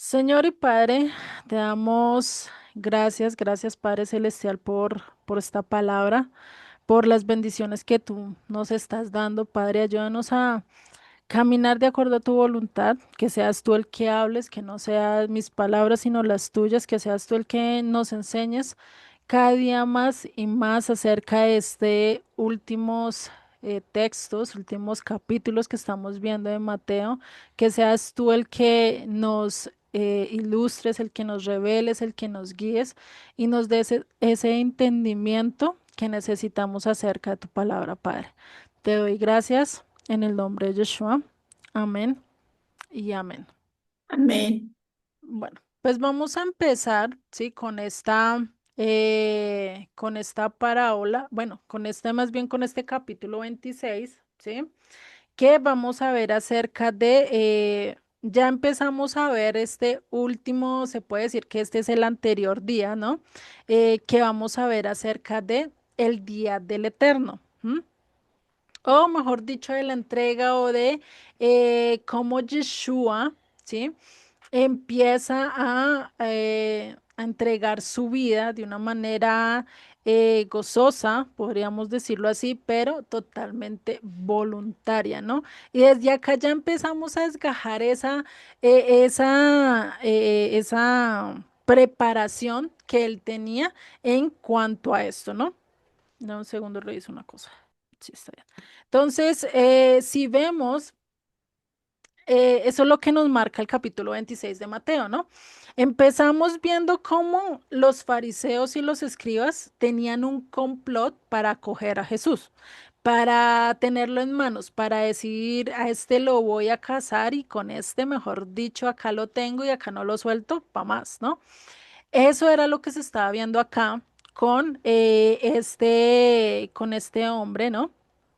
Señor y Padre, te damos gracias, gracias Padre Celestial por esta palabra, por las bendiciones que tú nos estás dando. Padre, ayúdanos a caminar de acuerdo a tu voluntad, que seas tú el que hables, que no sean mis palabras, sino las tuyas, que seas tú el que nos enseñes cada día más y más acerca de este últimos textos, últimos capítulos que estamos viendo de Mateo, que seas tú el que nos ilustres, el que nos reveles, el que nos guíes y nos des ese entendimiento que necesitamos acerca de tu palabra, Padre. Te doy gracias en el nombre de Yeshua. Amén y amén. Amén. Bueno, pues vamos a empezar, ¿sí? Con esta parábola, bueno, más bien con este capítulo 26, ¿sí? Que vamos a ver acerca ya empezamos a ver este último, se puede decir que este es el anterior día, ¿no? Que vamos a ver acerca de el día del Eterno. ¿M? O mejor dicho, de la entrega o de cómo Yeshua, ¿sí? Empieza a entregar su vida de una manera gozosa, podríamos decirlo así, pero totalmente voluntaria, ¿no? Y desde acá ya empezamos a desgajar esa preparación que él tenía en cuanto a esto, ¿no? Dame un segundo, reviso una cosa. Sí, está bien. Entonces, si vemos eso es lo que nos marca el capítulo 26 de Mateo, ¿no? Empezamos viendo cómo los fariseos y los escribas tenían un complot para acoger a Jesús, para tenerlo en manos, para decir, a este lo voy a casar y con este, mejor dicho, acá lo tengo y acá no lo suelto, pa' más, ¿no? Eso era lo que se estaba viendo acá con este hombre, ¿no?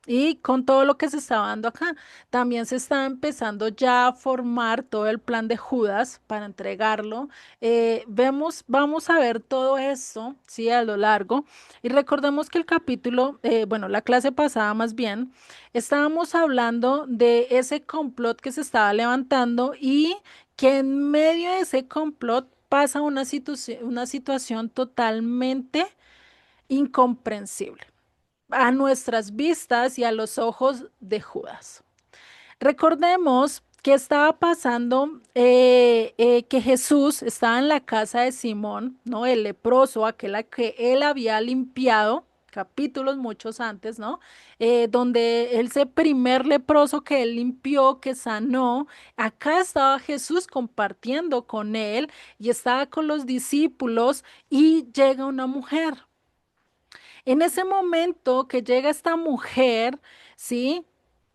Y con todo lo que se estaba dando acá, también se estaba empezando ya a formar todo el plan de Judas para entregarlo. Vamos a ver todo esto, sí, a lo largo. Y recordemos que bueno, la clase pasada más bien, estábamos hablando de ese complot que se estaba levantando y que en medio de ese complot pasa una situación totalmente incomprensible a nuestras vistas y a los ojos de Judas. Recordemos que estaba pasando que Jesús estaba en la casa de Simón, ¿no? El leproso, aquel a que él había limpiado, capítulos muchos antes, ¿no? Donde ese primer leproso que él limpió, que sanó, acá estaba Jesús compartiendo con él y estaba con los discípulos y llega una mujer. En ese momento que llega esta mujer, ¿sí?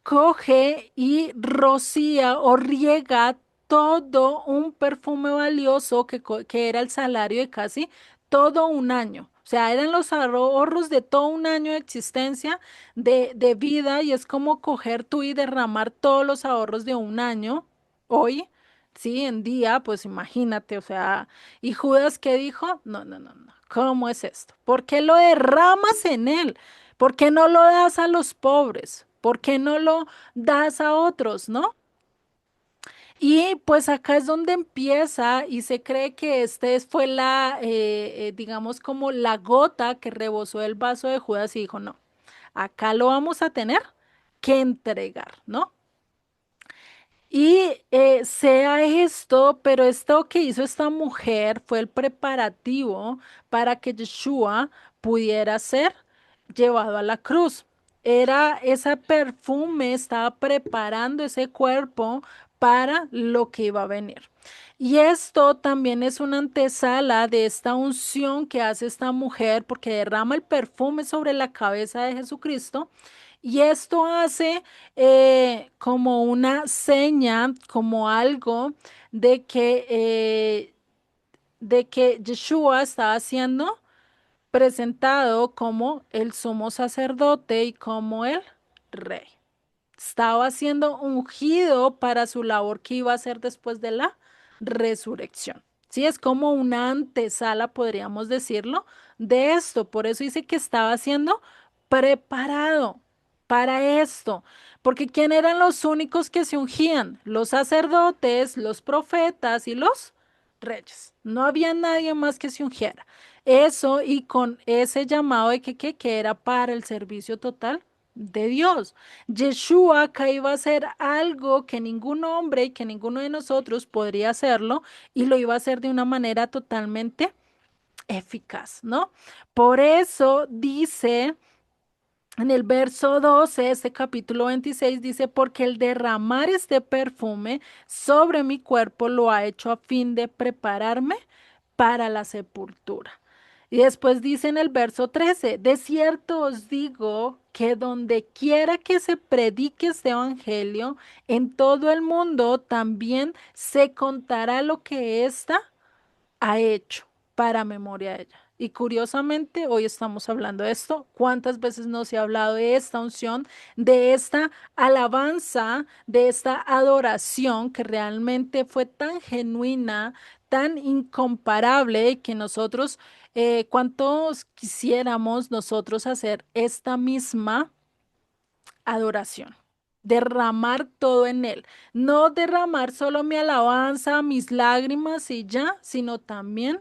Coge y rocía o riega todo un perfume valioso que era el salario de casi todo un año. O sea, eran los ahorros de todo un año de existencia, de vida, y es como coger tú y derramar todos los ahorros de un año hoy, sí, en día, pues imagínate, o sea, ¿y Judas qué dijo? No, no, no, no. ¿Cómo es esto? ¿Por qué lo derramas en él? ¿Por qué no lo das a los pobres? ¿Por qué no lo das a otros, no? Y pues acá es donde empieza y se cree que fue digamos, como la gota que rebosó el vaso de Judas y dijo, no, acá lo vamos a tener que entregar, ¿no? Y sea esto, pero esto que hizo esta mujer fue el preparativo para que Yeshua pudiera ser llevado a la cruz. Era ese perfume, estaba preparando ese cuerpo para lo que iba a venir. Y esto también es una antesala de esta unción que hace esta mujer porque derrama el perfume sobre la cabeza de Jesucristo. Y esto hace como una seña, como algo de que Yeshua estaba siendo presentado como el sumo sacerdote y como el rey. Estaba siendo ungido para su labor que iba a hacer después de la resurrección. Sí, es como una antesala, podríamos decirlo, de esto. Por eso dice que estaba siendo preparado para esto. Porque ¿quién eran los únicos que se ungían? Los sacerdotes, los profetas y los reyes. No había nadie más que se ungiera. Eso y con ese llamado de que era para el servicio total de Dios. Yeshua acá iba a hacer algo que ningún hombre y que ninguno de nosotros podría hacerlo y lo iba a hacer de una manera totalmente eficaz, ¿no? Por eso dice en el verso 12, este capítulo 26 dice, porque el derramar este perfume sobre mi cuerpo lo ha hecho a fin de prepararme para la sepultura. Y después dice en el verso 13, de cierto os digo que donde quiera que se predique este evangelio, en todo el mundo también se contará lo que ésta ha hecho para memoria de ella. Y curiosamente, hoy estamos hablando de esto. ¿Cuántas veces no se ha hablado de esta unción, de esta alabanza, de esta adoración que realmente fue tan genuina, tan incomparable que nosotros, cuántos quisiéramos nosotros hacer esta misma adoración? Derramar todo en él, no derramar solo mi alabanza, mis lágrimas y ya, sino también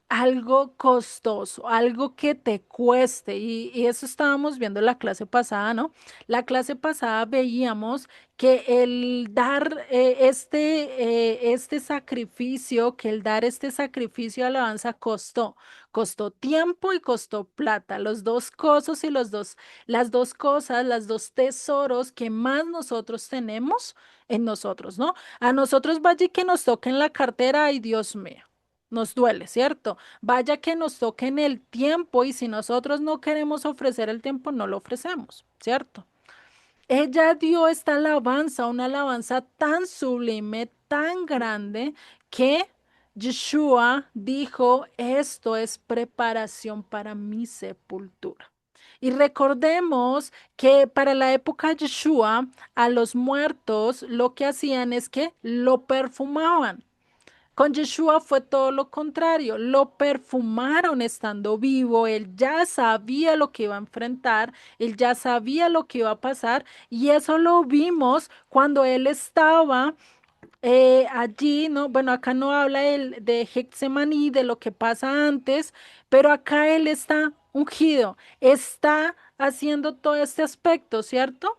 algo costoso, algo que te cueste. Y eso estábamos viendo en la clase pasada, ¿no? La clase pasada veíamos que el dar este sacrificio, que el dar este sacrificio de alabanza costó tiempo y costó plata, los dos cosas y las dos cosas, las dos tesoros que más nosotros tenemos en nosotros, ¿no? A nosotros vaya y que nos toque en la cartera, ay Dios mío. Nos duele, ¿cierto? Vaya que nos toque en el tiempo y si nosotros no queremos ofrecer el tiempo, no lo ofrecemos, ¿cierto? Ella dio esta alabanza, una alabanza tan sublime, tan grande, que Yeshua dijo, esto es preparación para mi sepultura. Y recordemos que para la época de Yeshua, a los muertos lo que hacían es que lo perfumaban. Con Yeshua fue todo lo contrario, lo perfumaron estando vivo, él ya sabía lo que iba a enfrentar, él ya sabía lo que iba a pasar y eso lo vimos cuando él estaba allí, ¿no? Bueno, acá no habla de Getsemaní, de lo que pasa antes, pero acá él está ungido, está haciendo todo este aspecto, ¿cierto?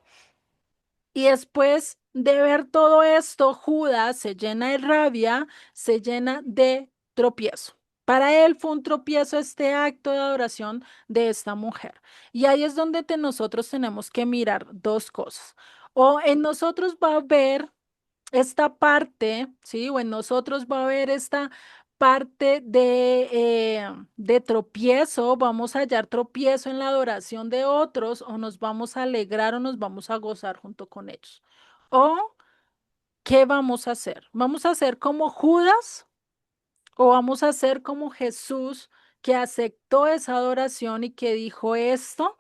Y después de ver todo esto, Judas se llena de rabia, se llena de tropiezo. Para él fue un tropiezo este acto de adoración de esta mujer. Y ahí es donde nosotros tenemos que mirar dos cosas. O en nosotros va a haber esta parte, ¿sí? O en nosotros va a haber esta parte de tropiezo, vamos a hallar tropiezo en la adoración de otros, o nos vamos a alegrar o nos vamos a gozar junto con ellos. O, ¿qué vamos a hacer? ¿Vamos a hacer como Judas o vamos a hacer como Jesús que aceptó esa adoración y que dijo esto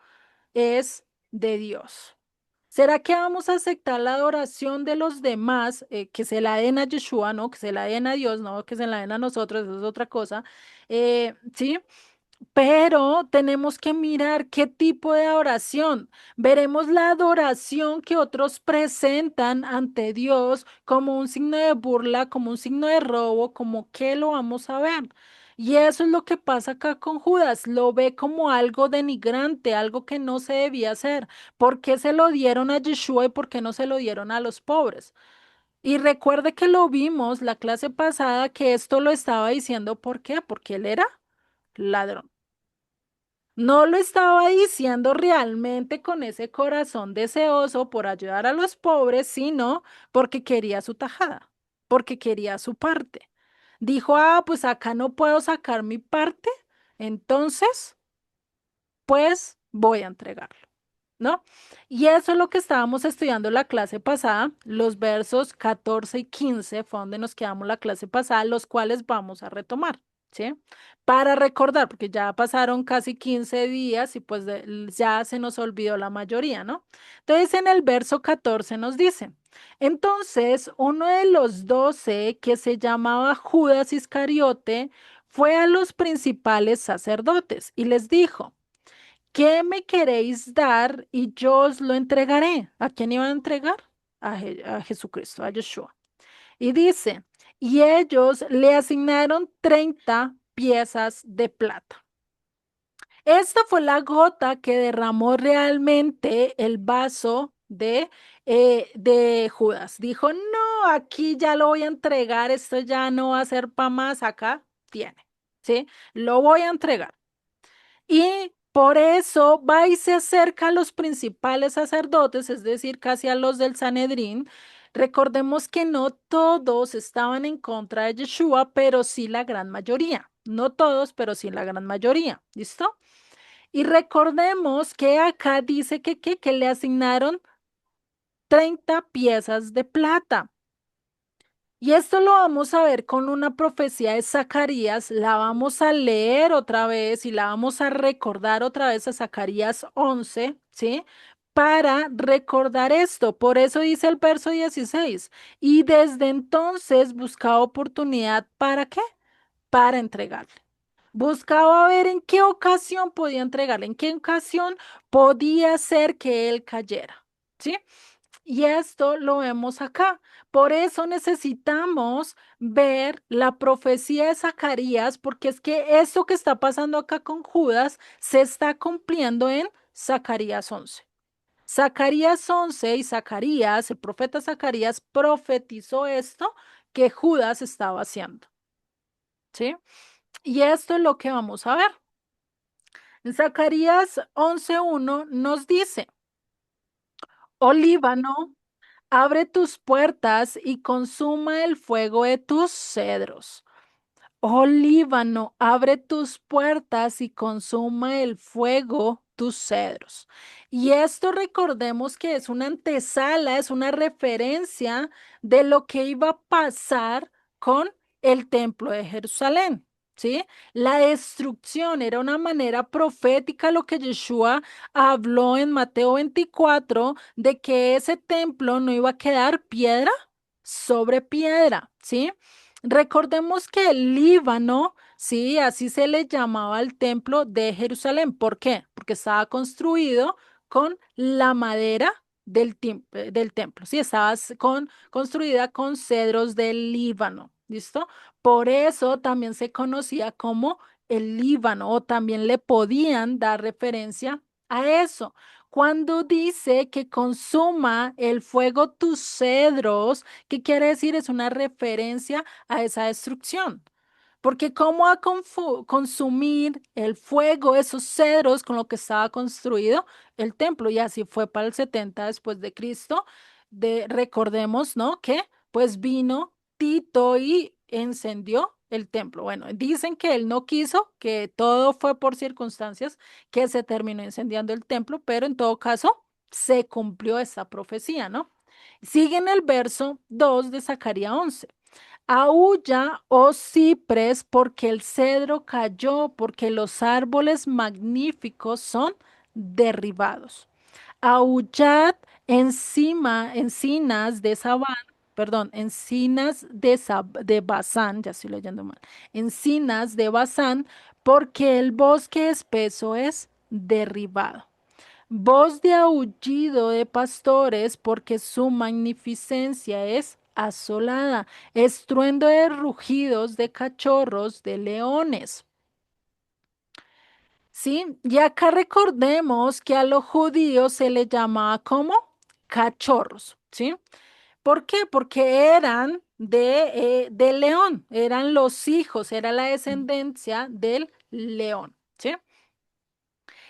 es de Dios? ¿Será que vamos a aceptar la adoración de los demás, que se la den a Yeshua, no? Que se la den a Dios, no, que se la den a nosotros, eso es otra cosa. ¿Sí? Pero tenemos que mirar qué tipo de adoración. Veremos la adoración que otros presentan ante Dios como un signo de burla, como un signo de robo, como que lo vamos a ver. Y eso es lo que pasa acá con Judas. Lo ve como algo denigrante, algo que no se debía hacer. ¿Por qué se lo dieron a Yeshua y por qué no se lo dieron a los pobres? Y recuerde que lo vimos la clase pasada que esto lo estaba diciendo. ¿Por qué? Porque él era ladrón. No lo estaba diciendo realmente con ese corazón deseoso por ayudar a los pobres, sino porque quería su tajada, porque quería su parte. Dijo, ah, pues acá no puedo sacar mi parte, entonces, pues voy a entregarlo, ¿no? Y eso es lo que estábamos estudiando la clase pasada, los versos 14 y 15 fue donde nos quedamos la clase pasada, los cuales vamos a retomar. ¿Sí? Para recordar, porque ya pasaron casi 15 días y pues ya se nos olvidó la mayoría, ¿no? Entonces en el verso 14 nos dice, entonces uno de los 12 que se llamaba Judas Iscariote fue a los principales sacerdotes y les dijo, ¿qué me queréis dar y yo os lo entregaré? ¿A quién iba a entregar? A Jesucristo, a Yeshua. Y dice, y ellos le asignaron 30 piezas de plata. Esta fue la gota que derramó realmente el vaso de Judas. Dijo, no, aquí ya lo voy a entregar, esto ya no va a ser para más, acá tiene, ¿sí? Lo voy a entregar. Y por eso va y se acerca a los principales sacerdotes, es decir, casi a los del Sanedrín. Recordemos que no todos estaban en contra de Yeshua, pero sí la gran mayoría. No todos, pero sí la gran mayoría. ¿Listo? Y recordemos que acá dice que le asignaron 30 piezas de plata. Y esto lo vamos a ver con una profecía de Zacarías, la vamos a leer otra vez y la vamos a recordar otra vez a Zacarías 11, ¿sí? Para recordar esto. Por eso dice el verso 16. Y desde entonces buscaba oportunidad, ¿para qué? Para entregarle. Buscaba ver en qué ocasión podía entregarle, en qué ocasión podía ser que él cayera, ¿sí? Y esto lo vemos acá. Por eso necesitamos ver la profecía de Zacarías, porque es que esto que está pasando acá con Judas se está cumpliendo en Zacarías 11. Zacarías 11 y Zacarías, el profeta Zacarías, profetizó esto que Judas estaba haciendo, ¿sí? Y esto es lo que vamos a ver. En Zacarías 11:1 nos dice, oh Líbano, abre tus puertas y consuma el fuego de tus cedros. Oh Líbano, abre tus puertas y consuma el fuego tus cedros. Y esto recordemos que es una antesala, es una referencia de lo que iba a pasar con el templo de Jerusalén. ¿Sí? La destrucción era una manera profética lo que Yeshua habló en Mateo 24 de que ese templo no iba a quedar piedra sobre piedra, ¿sí? Recordemos que el Líbano, sí, así se le llamaba al templo de Jerusalén. ¿Por qué? Porque estaba construido con la madera del templo, sí, estaba construida con cedros del Líbano, ¿listo? Por eso también se conocía como el Líbano o también le podían dar referencia a eso. Cuando dice que consuma el fuego tus cedros, ¿qué quiere decir? Es una referencia a esa destrucción. Porque cómo a consumir el fuego, esos cedros con lo que estaba construido el templo. Y así fue para el 70 después de Cristo. Recordemos, ¿no? Que pues vino Tito y encendió el templo. Bueno, dicen que él no quiso, que todo fue por circunstancias, que se terminó incendiando el templo, pero en todo caso se cumplió esa profecía, ¿no? Sigue en el verso 2 de Zacarías 11. Aúlla, oh ciprés, porque el cedro cayó, porque los árboles magníficos son derribados. Aullad encinas de Sabán, perdón, encinas de Basán, ya estoy leyendo mal, encinas de Basán, porque el bosque espeso es derribado. Voz de aullido de pastores, porque su magnificencia es asolada. Estruendo de rugidos de cachorros de leones. ¿Sí? Y acá recordemos que a los judíos se les llamaba como cachorros. ¿Sí? ¿Por qué? Porque eran de león, eran los hijos, era la descendencia del león. ¿Sí?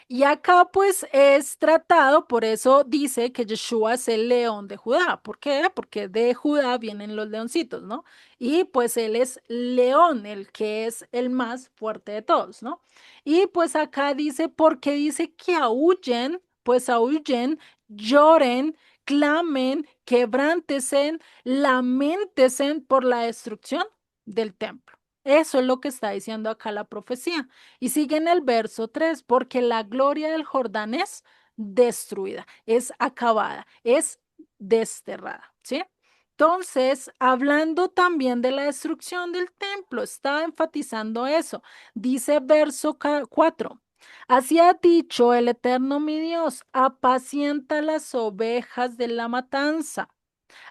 Y acá pues es tratado, por eso dice que Yeshua es el león de Judá. ¿Por qué? Porque de Judá vienen los leoncitos, ¿no? Y pues él es león, el que es el más fuerte de todos, ¿no? Y pues acá dice, porque dice que aúllen, pues aúllen, lloren, clamen, quebrántesen, lamentesen por la destrucción del templo. Eso es lo que está diciendo acá la profecía. Y sigue en el verso 3 porque la gloria del Jordán es destruida, es acabada, es desterrada, ¿sí? Entonces, hablando también de la destrucción del templo, está enfatizando eso. Dice verso 4. Así ha dicho el Eterno mi Dios, apacienta las ovejas de la matanza.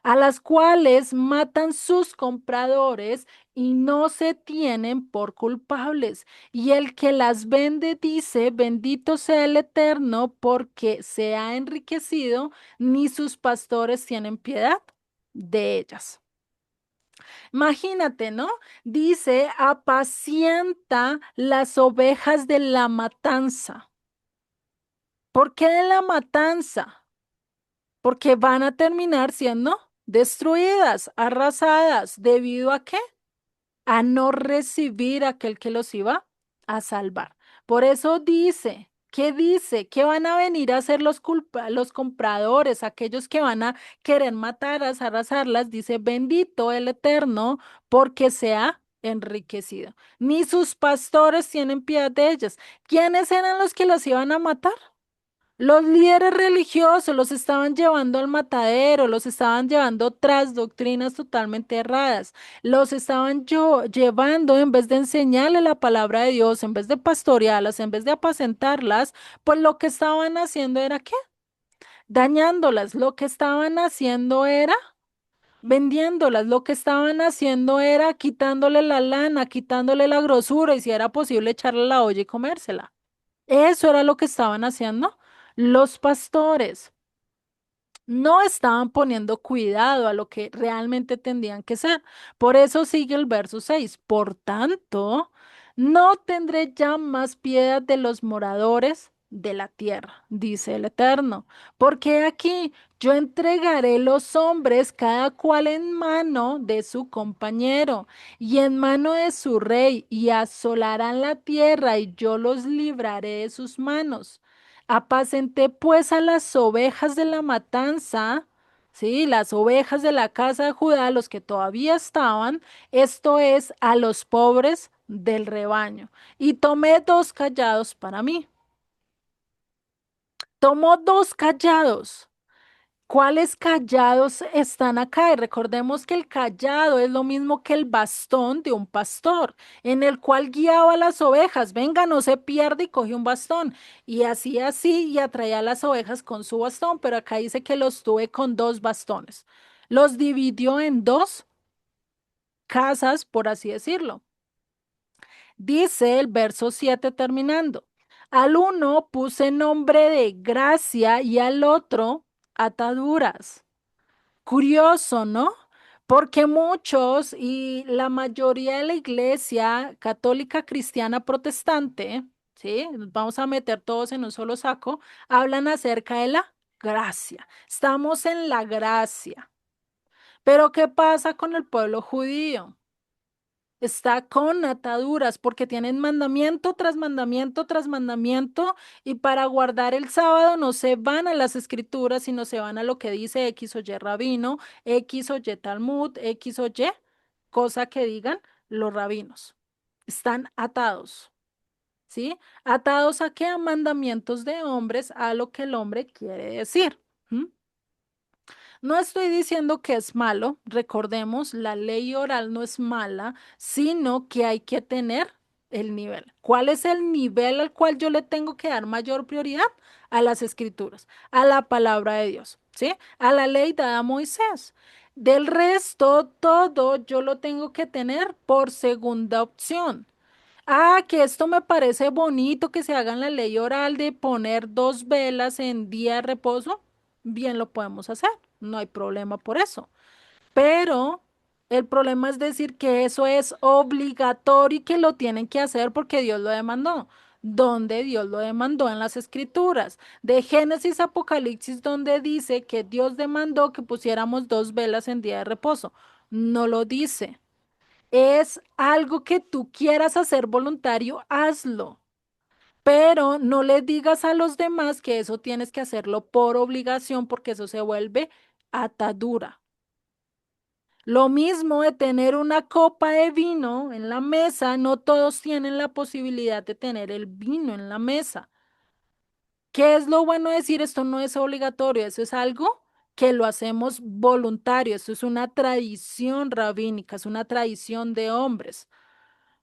a las cuales matan sus compradores y no se tienen por culpables. Y el que las vende dice, bendito sea el Eterno, porque se ha enriquecido, ni sus pastores tienen piedad de ellas. Imagínate, ¿no? Dice, apacienta las ovejas de la matanza. ¿Por qué de la matanza? Porque van a terminar siendo destruidas, arrasadas, ¿debido a qué? A no recibir a aquel que los iba a salvar. Por eso dice, ¿qué dice? Que van a venir a ser los compradores, aquellos que van a querer matarlas, arrasarlas. Dice, bendito el Eterno, porque se ha enriquecido. Ni sus pastores tienen piedad de ellas. ¿Quiénes eran los que las iban a matar? Los líderes religiosos los estaban llevando al matadero, los estaban llevando tras doctrinas totalmente erradas, los estaban llevando en vez de enseñarle la palabra de Dios, en vez de pastorearlas, en vez de apacentarlas, pues lo que estaban haciendo era ¿qué? Dañándolas, lo que estaban haciendo era vendiéndolas, lo que estaban haciendo era quitándole la lana, quitándole la grosura y si era posible echarle la olla y comérsela. Eso era lo que estaban haciendo los pastores. No estaban poniendo cuidado a lo que realmente tendrían que ser. Por eso sigue el verso 6. Por tanto, no tendré ya más piedad de los moradores de la tierra, dice el Eterno, porque aquí yo entregaré los hombres cada cual en mano de su compañero y en mano de su rey, y asolarán la tierra, y yo los libraré de sus manos. Apacenté pues a las ovejas de la matanza, sí, las ovejas de la casa de Judá, los que todavía estaban, esto es, a los pobres del rebaño. Y tomé dos callados para mí. Tomó dos callados. ¿Cuáles callados están acá? Y recordemos que el callado es lo mismo que el bastón de un pastor, en el cual guiaba a las ovejas. Venga, no se pierde y coge un bastón. Y hacía así y atraía a las ovejas con su bastón, pero acá dice que los tuve con dos bastones. Los dividió en dos casas, por así decirlo. Dice el verso 7 terminando. Al uno puse nombre de gracia y al otro ataduras. Curioso, ¿no? Porque muchos y la mayoría de la iglesia católica, cristiana, protestante, ¿sí? Nos vamos a meter todos en un solo saco, hablan acerca de la gracia. Estamos en la gracia. Pero ¿qué pasa con el pueblo judío? Está con ataduras porque tienen mandamiento tras mandamiento tras mandamiento y para guardar el sábado no se van a las escrituras, sino se van a lo que dice X o Y rabino, X o Y Talmud, X o Y, cosa que digan los rabinos. Están atados, ¿sí? ¿Atados a qué? A mandamientos de hombres, a lo que el hombre quiere decir. ¿M? No estoy diciendo que es malo, recordemos, la ley oral no es mala, sino que hay que tener el nivel. ¿Cuál es el nivel al cual yo le tengo que dar mayor prioridad? A las escrituras, a la palabra de Dios, ¿sí? A la ley dada a Moisés. Del resto, todo yo lo tengo que tener por segunda opción. Ah, que esto me parece bonito que se haga en la ley oral de poner dos velas en día de reposo. Bien lo podemos hacer, no hay problema por eso. Pero el problema es decir que eso es obligatorio y que lo tienen que hacer porque Dios lo demandó. ¿Dónde Dios lo demandó? En las escrituras. De Génesis a Apocalipsis, donde dice que Dios demandó que pusiéramos dos velas en día de reposo. No lo dice. Es algo que tú quieras hacer voluntario, hazlo, pero no le digas a los demás que eso tienes que hacerlo por obligación porque eso se vuelve atadura. Lo mismo de tener una copa de vino en la mesa, no todos tienen la posibilidad de tener el vino en la mesa. ¿Qué es lo bueno de decir esto no es obligatorio? Eso es algo que lo hacemos voluntario, eso es una tradición rabínica, es una tradición de hombres.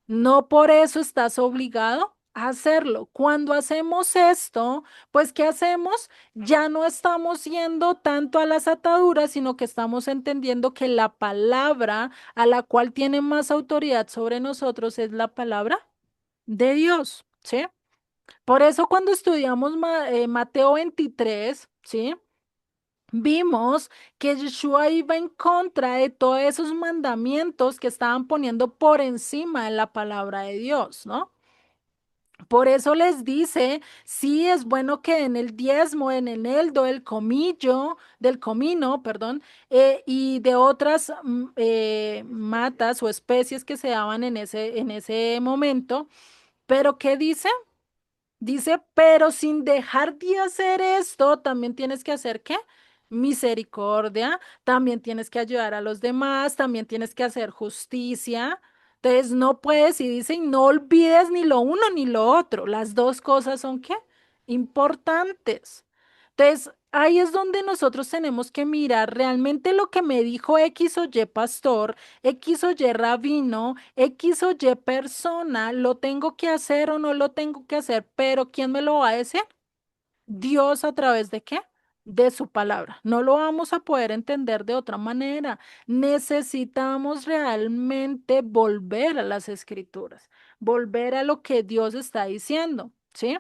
No por eso estás obligado hacerlo. Cuando hacemos esto, pues ¿qué hacemos? Ya no estamos yendo tanto a las ataduras, sino que estamos entendiendo que la palabra a la cual tiene más autoridad sobre nosotros es la palabra de Dios, ¿sí? Por eso cuando estudiamos Mateo 23, ¿sí? Vimos que Yeshua iba en contra de todos esos mandamientos que estaban poniendo por encima de la palabra de Dios, ¿no? Por eso les dice, sí es bueno que en el diezmo, en el eneldo, el comillo, del comino, perdón, y de otras matas o especies que se daban en ese momento, pero ¿qué dice? Dice, pero sin dejar de hacer esto, también tienes que hacer ¿qué? Misericordia, también tienes que ayudar a los demás, también tienes que hacer justicia. Entonces, no puedes, y dice, y no olvides ni lo uno ni lo otro. Las dos cosas son ¿qué? Importantes. Entonces, ahí es donde nosotros tenemos que mirar realmente lo que me dijo X o Y pastor, X o Y rabino, X o Y persona, ¿lo tengo que hacer o no lo tengo que hacer? Pero ¿quién me lo va a decir? Dios a través de qué? De su palabra. No lo vamos a poder entender de otra manera. Necesitamos realmente volver a las escrituras, volver a lo que Dios está diciendo, ¿sí?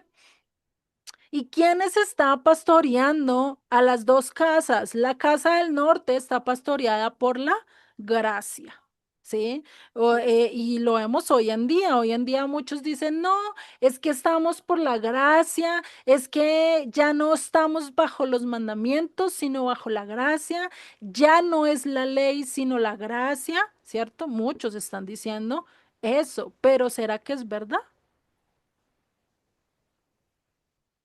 ¿Y quiénes está pastoreando a las dos casas? La casa del norte está pastoreada por la gracia, ¿sí? Y lo vemos hoy en día. Hoy en día muchos dicen, no, es que estamos por la gracia, es que ya no estamos bajo los mandamientos, sino bajo la gracia, ya no es la ley, sino la gracia, ¿cierto? Muchos están diciendo eso, pero ¿será que es verdad?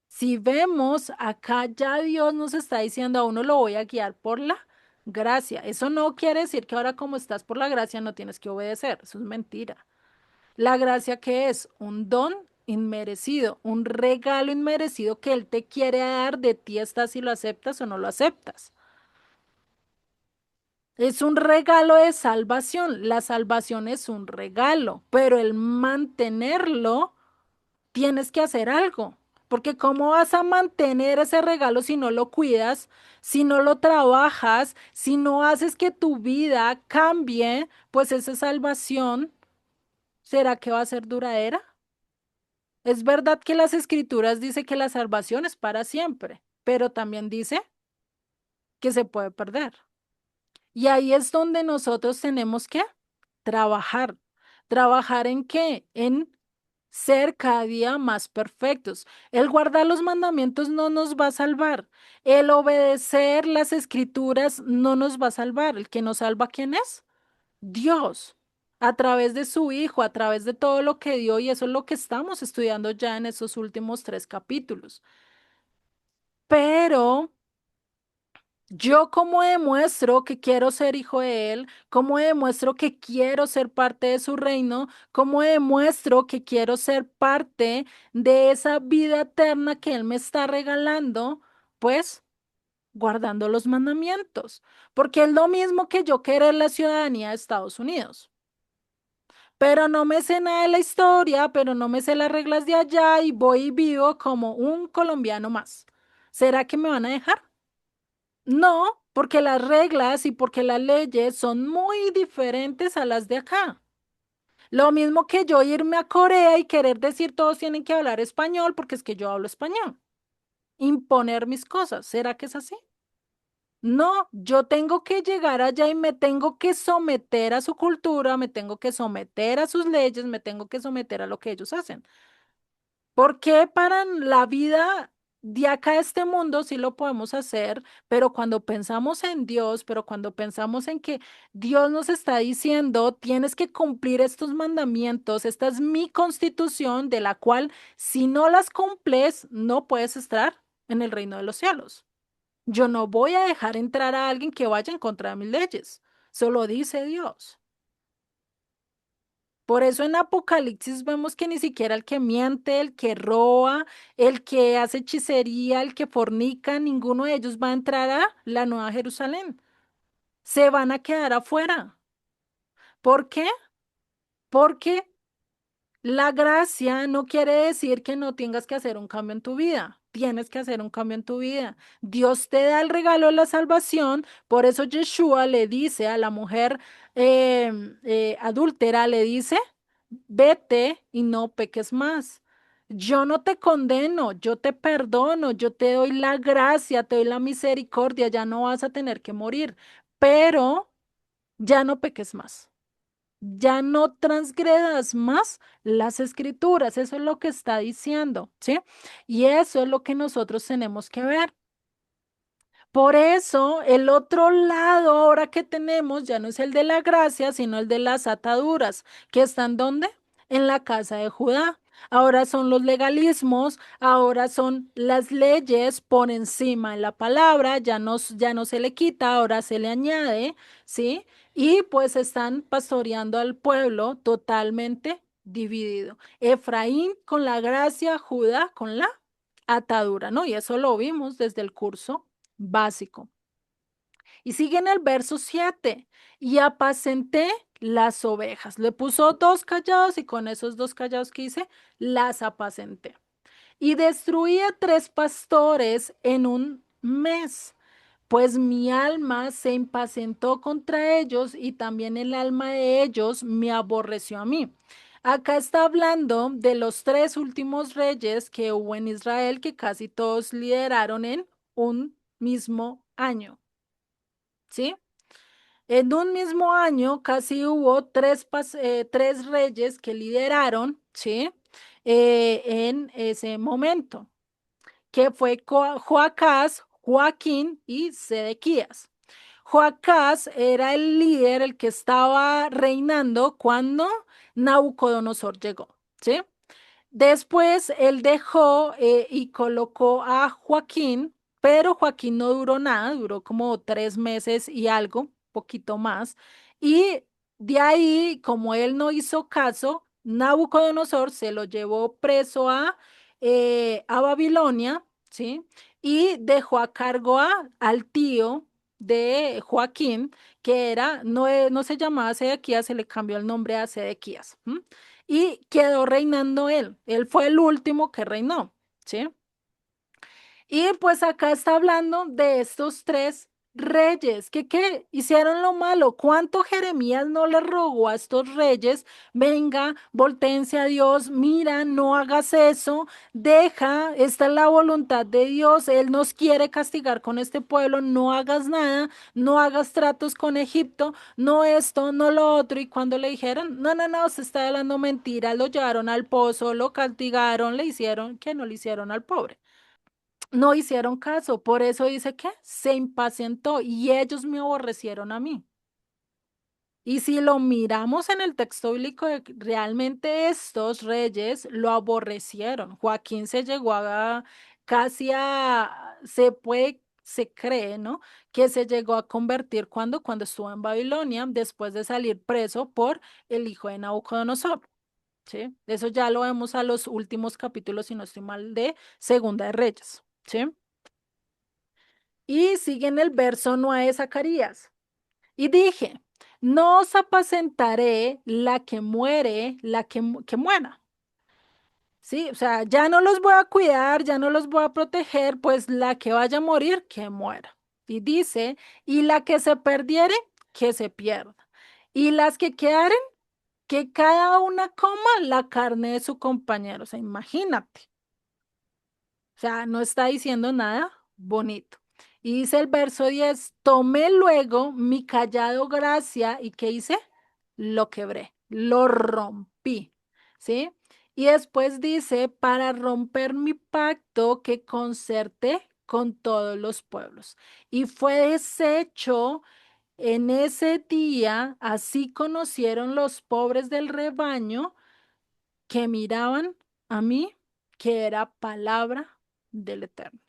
Si vemos acá, ya Dios nos está diciendo a uno lo voy a guiar por la gracia. Eso no quiere decir que ahora como estás por la gracia no tienes que obedecer. Eso es mentira. La gracia que es un don inmerecido, un regalo inmerecido que Él te quiere dar de ti está si lo aceptas o no lo aceptas. Es un regalo de salvación. La salvación es un regalo, pero el mantenerlo tienes que hacer algo, porque ¿cómo vas a mantener ese regalo si no lo cuidas, si no lo trabajas, si no haces que tu vida cambie? Pues esa salvación, ¿será que va a ser duradera? Es verdad que las escrituras dice que la salvación es para siempre, pero también dice que se puede perder. Y ahí es donde nosotros tenemos que trabajar. ¿Trabajar en qué? En ser cada día más perfectos. El guardar los mandamientos no nos va a salvar. El obedecer las escrituras no nos va a salvar. El que nos salva, ¿quién es? Dios. A través de su Hijo, a través de todo lo que dio, y eso es lo que estamos estudiando ya en esos últimos 3 capítulos. Pero yo, ¿cómo demuestro que quiero ser hijo de Él? ¿Cómo demuestro que quiero ser parte de su reino? ¿Cómo demuestro que quiero ser parte de esa vida eterna que Él me está regalando? Pues guardando los mandamientos, porque es lo mismo que yo querer la ciudadanía de Estados Unidos. Pero no me sé nada de la historia, pero no me sé las reglas de allá y voy y vivo como un colombiano más. ¿Será que me van a dejar? No, porque las reglas y porque las leyes son muy diferentes a las de acá. Lo mismo que yo irme a Corea y querer decir todos tienen que hablar español porque es que yo hablo español. Imponer mis cosas. ¿Será que es así? No, yo tengo que llegar allá y me tengo que someter a su cultura, me tengo que someter a sus leyes, me tengo que someter a lo que ellos hacen. Porque para la vida de acá a este mundo sí lo podemos hacer, pero cuando pensamos en Dios, pero cuando pensamos en que Dios nos está diciendo, tienes que cumplir estos mandamientos, esta es mi constitución, de la cual si no las cumples, no puedes estar en el reino de los cielos. Yo no voy a dejar entrar a alguien que vaya en contra de mis leyes. Solo dice Dios. Por eso en Apocalipsis vemos que ni siquiera el que miente, el que roba, el que hace hechicería, el que fornica, ninguno de ellos va a entrar a la Nueva Jerusalén. Se van a quedar afuera. ¿Por qué? Porque La gracia no quiere decir que no tengas que hacer un cambio en tu vida. Tienes que hacer un cambio en tu vida. Dios te da el regalo de la salvación. Por eso Yeshua le dice a la mujer adúltera, le dice, vete y no peques más. Yo no te condeno, yo te perdono, yo te doy la gracia, te doy la misericordia, ya no vas a tener que morir, pero ya no peques más. Ya no transgredas más las escrituras, eso es lo que está diciendo, ¿sí? Y eso es lo que nosotros tenemos que ver. Por eso, el otro lado ahora que tenemos ya no es el de la gracia, sino el de las ataduras, que están ¿dónde? En la casa de Judá. Ahora son los legalismos, ahora son las leyes por encima de la palabra, ya no se le quita, ahora se le añade, ¿sí? Y pues están pastoreando al pueblo totalmente dividido. Efraín con la gracia, Judá con la atadura, ¿no? Y eso lo vimos desde el curso básico. Y sigue en el verso 7. Y apacenté las ovejas. Le puso dos callados y con esos dos callados que hice, las apacenté. Y destruí a tres pastores en un mes. Pues mi alma se impacientó contra ellos y también el alma de ellos me aborreció a mí. Acá está hablando de los tres últimos reyes que hubo en Israel, que casi todos lideraron en un mismo año, ¿sí? En un mismo año casi hubo tres reyes que lideraron, ¿sí? En ese momento, que fue Joacás, Joaquín y Sedequías. Joacás era el líder, el que estaba reinando cuando Nabucodonosor llegó, ¿sí? Después él dejó y colocó a Joaquín, pero Joaquín no duró nada, duró como 3 meses y algo, poquito más. Y de ahí, como él no hizo caso, Nabucodonosor se lo llevó preso a Babilonia, ¿sí? Y dejó a cargo al tío de Joaquín, que era, no, no se llamaba Sedequías, se le cambió el nombre a Sedequías. ¿M? Y quedó reinando él. Él fue el último que reinó, ¿sí? Y pues acá está hablando de estos tres reyes que ¿qué? Hicieron lo malo. ¿Cuánto Jeremías no le rogó a estos reyes? Venga, voltéense a Dios, mira, no hagas eso, deja, esta es la voluntad de Dios, Él nos quiere castigar con este pueblo, no hagas nada, no hagas tratos con Egipto, no esto, no lo otro. Y cuando le dijeron, no, no, no, se está hablando mentira, lo llevaron al pozo, lo castigaron, le hicieron, que no le hicieron al pobre. No hicieron caso, por eso dice que se impacientó y ellos me aborrecieron a mí. Y si lo miramos en el texto bíblico, realmente estos reyes lo aborrecieron. Joaquín se llegó a casi se cree, ¿no? Que se llegó a convertir cuando estuvo en Babilonia, después de salir preso por el hijo de Nabucodonosor. ¿Sí? Eso ya lo vemos a los últimos capítulos, si no estoy mal, de Segunda de Reyes. ¿Sí? Y sigue en el verso 9 de Zacarías. Y dije, no os apacentaré la que muere, que muera. Sí, o sea, ya no los voy a cuidar, ya no los voy a proteger, pues la que vaya a morir, que muera. Y dice, y la que se perdiere, que se pierda. Y las que quedaren, que cada una coma la carne de su compañero. O sea, imagínate. O sea, no está diciendo nada bonito. Y dice el verso 10, tomé luego mi callado gracia y ¿qué hice? Lo quebré, lo rompí, ¿sí? Y después dice, para romper mi pacto que concerté con todos los pueblos. Y fue deshecho en ese día, así conocieron los pobres del rebaño que miraban a mí, que era palabra del Eterno.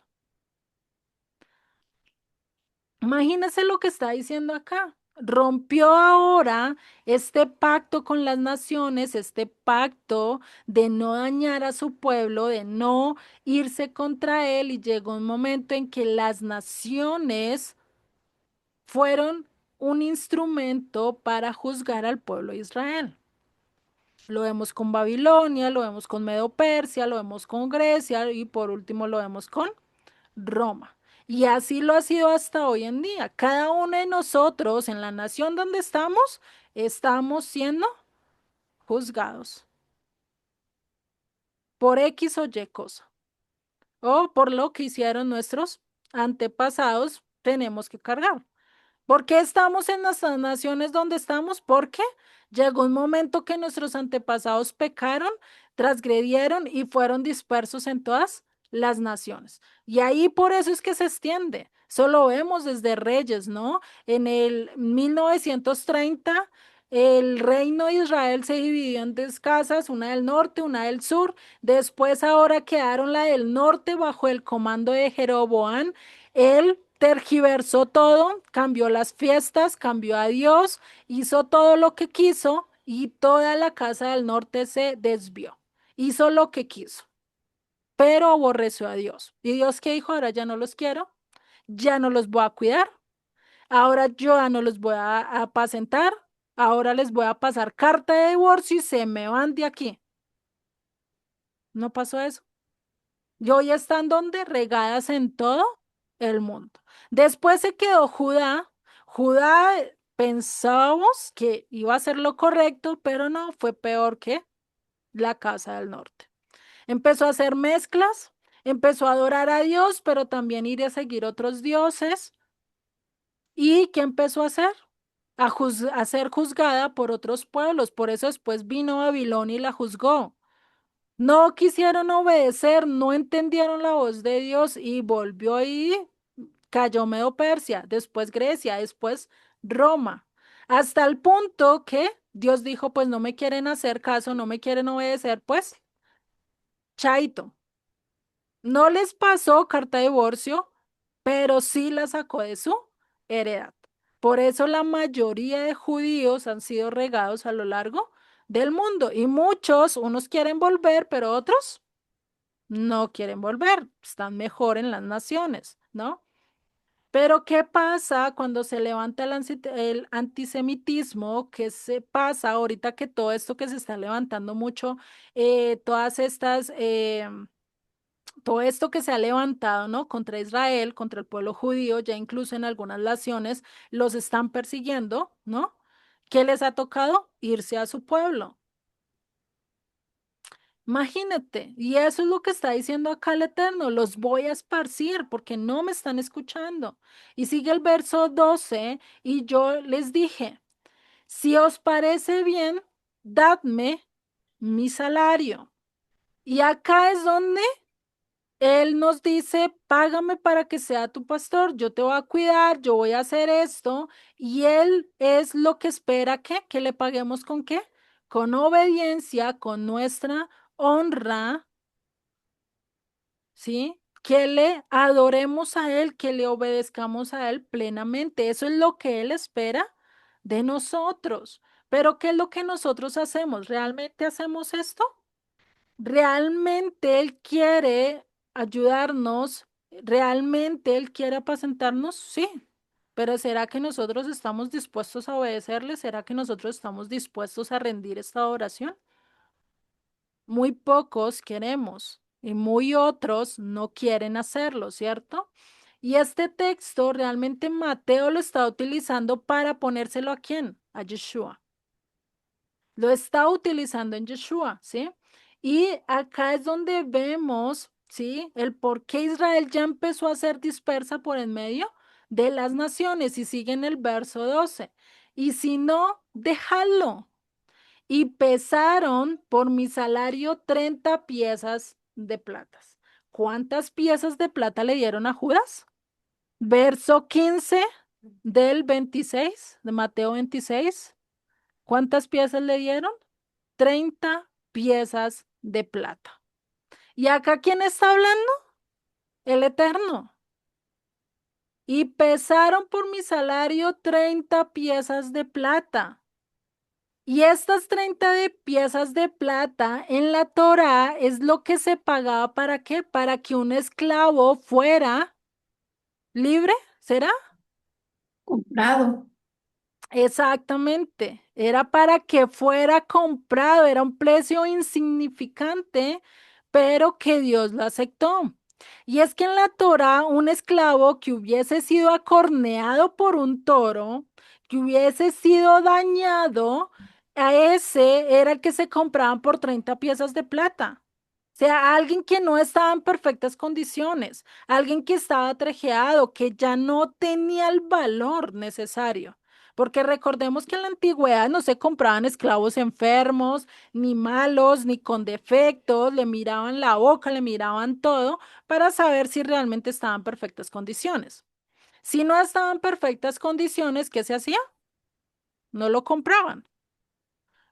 Imagínese lo que está diciendo acá. Rompió ahora este pacto con las naciones, este pacto de no dañar a su pueblo, de no irse contra él, y llegó un momento en que las naciones fueron un instrumento para juzgar al pueblo de Israel. Lo vemos con Babilonia, lo vemos con Medo-Persia, lo vemos con Grecia y por último lo vemos con Roma. Y así lo ha sido hasta hoy en día. Cada uno de nosotros en la nación donde estamos siendo juzgados por X o Y cosa o por lo que hicieron nuestros antepasados, tenemos que cargar. ¿Por qué estamos en las naciones donde estamos? Porque llegó un momento que nuestros antepasados pecaron, transgredieron y fueron dispersos en todas las naciones. Y ahí por eso es que se extiende. Solo vemos desde Reyes, ¿no? En el 1930, el reino de Israel se dividió en dos casas, una del norte, una del sur. Después ahora quedaron la del norte bajo el comando de Jeroboam. Él tergiversó todo, cambió las fiestas, cambió a Dios, hizo todo lo que quiso y toda la casa del norte se desvió. Hizo lo que quiso, pero aborreció a Dios. ¿Y Dios qué dijo? Ahora ya no los quiero, ya no los voy a cuidar, ahora yo ya no los voy a apacentar, ahora les voy a pasar carta de divorcio y se me van de aquí. No pasó eso. Y hoy están donde regadas en todo el mundo. Después se quedó Judá. Judá pensábamos que iba a ser lo correcto, pero no, fue peor que la casa del norte. Empezó a hacer mezclas, empezó a adorar a Dios, pero también ir a seguir otros dioses. ¿Y qué empezó a hacer? A ser juzgada por otros pueblos. Por eso después vino Babilonia y la juzgó. No quisieron obedecer, no entendieron la voz de Dios y volvió y cayó Medo Persia, después Grecia, después Roma, hasta el punto que Dios dijo, pues no me quieren hacer caso, no me quieren obedecer, pues chaito. No les pasó carta de divorcio, pero sí la sacó de su heredad. Por eso la mayoría de judíos han sido regados a lo largo del mundo y muchos, unos quieren volver, pero otros no quieren volver, están mejor en las naciones, ¿no? Pero ¿qué pasa cuando se levanta el antisemitismo? ¿Qué se pasa ahorita que todo esto que se está levantando mucho, todas estas, todo esto que se ha levantado, ¿no? Contra Israel, contra el pueblo judío, ya incluso en algunas naciones los están persiguiendo, ¿no? ¿Qué les ha tocado? Irse a su pueblo. Imagínate, y eso es lo que está diciendo acá el Eterno, los voy a esparcir porque no me están escuchando. Y sigue el verso 12, y yo les dije, si os parece bien, dadme mi salario. Y acá es donde Él nos dice, págame para que sea tu pastor, yo te voy a cuidar, yo voy a hacer esto, y Él es lo que espera que le paguemos con qué, con obediencia, con nuestra honra, ¿sí? Que le adoremos a Él, que le obedezcamos a Él plenamente. Eso es lo que Él espera de nosotros. Pero ¿qué es lo que nosotros hacemos? ¿Realmente hacemos esto? ¿Realmente Él quiere ayudarnos? ¿Realmente Él quiere apacentarnos? Sí. Pero ¿será que nosotros estamos dispuestos a obedecerle? ¿Será que nosotros estamos dispuestos a rendir esta oración? Muy pocos queremos y muy otros no quieren hacerlo, ¿cierto? Y este texto realmente Mateo lo está utilizando para ponérselo a quién? A Yeshua. Lo está utilizando en Yeshua, ¿sí? Y acá es donde vemos, ¿sí? El por qué Israel ya empezó a ser dispersa por en medio de las naciones y sigue en el verso 12. Y si no, déjalo. Y pesaron por mi salario 30 piezas de platas. ¿Cuántas piezas de plata le dieron a Judas? Verso 15 del 26 de Mateo 26. ¿Cuántas piezas le dieron? 30 piezas de plata. ¿Y acá quién está hablando? El Eterno. Y pesaron por mi salario 30 piezas de plata. Y estas 30 de piezas de plata en la Torá es lo que se pagaba para qué? Para que un esclavo fuera libre, ¿será? Comprado. Exactamente, era para que fuera comprado, era un precio insignificante, pero que Dios lo aceptó. Y es que en la Torá, un esclavo que hubiese sido acorneado por un toro, que hubiese sido dañado, a ese era el que se compraban por 30 piezas de plata. O sea, alguien que no estaba en perfectas condiciones, alguien que estaba trajeado, que ya no tenía el valor necesario. Porque recordemos que en la antigüedad no se compraban esclavos enfermos, ni malos, ni con defectos, le miraban la boca, le miraban todo para saber si realmente estaban en perfectas condiciones. Si no estaban en perfectas condiciones, ¿qué se hacía? No lo compraban.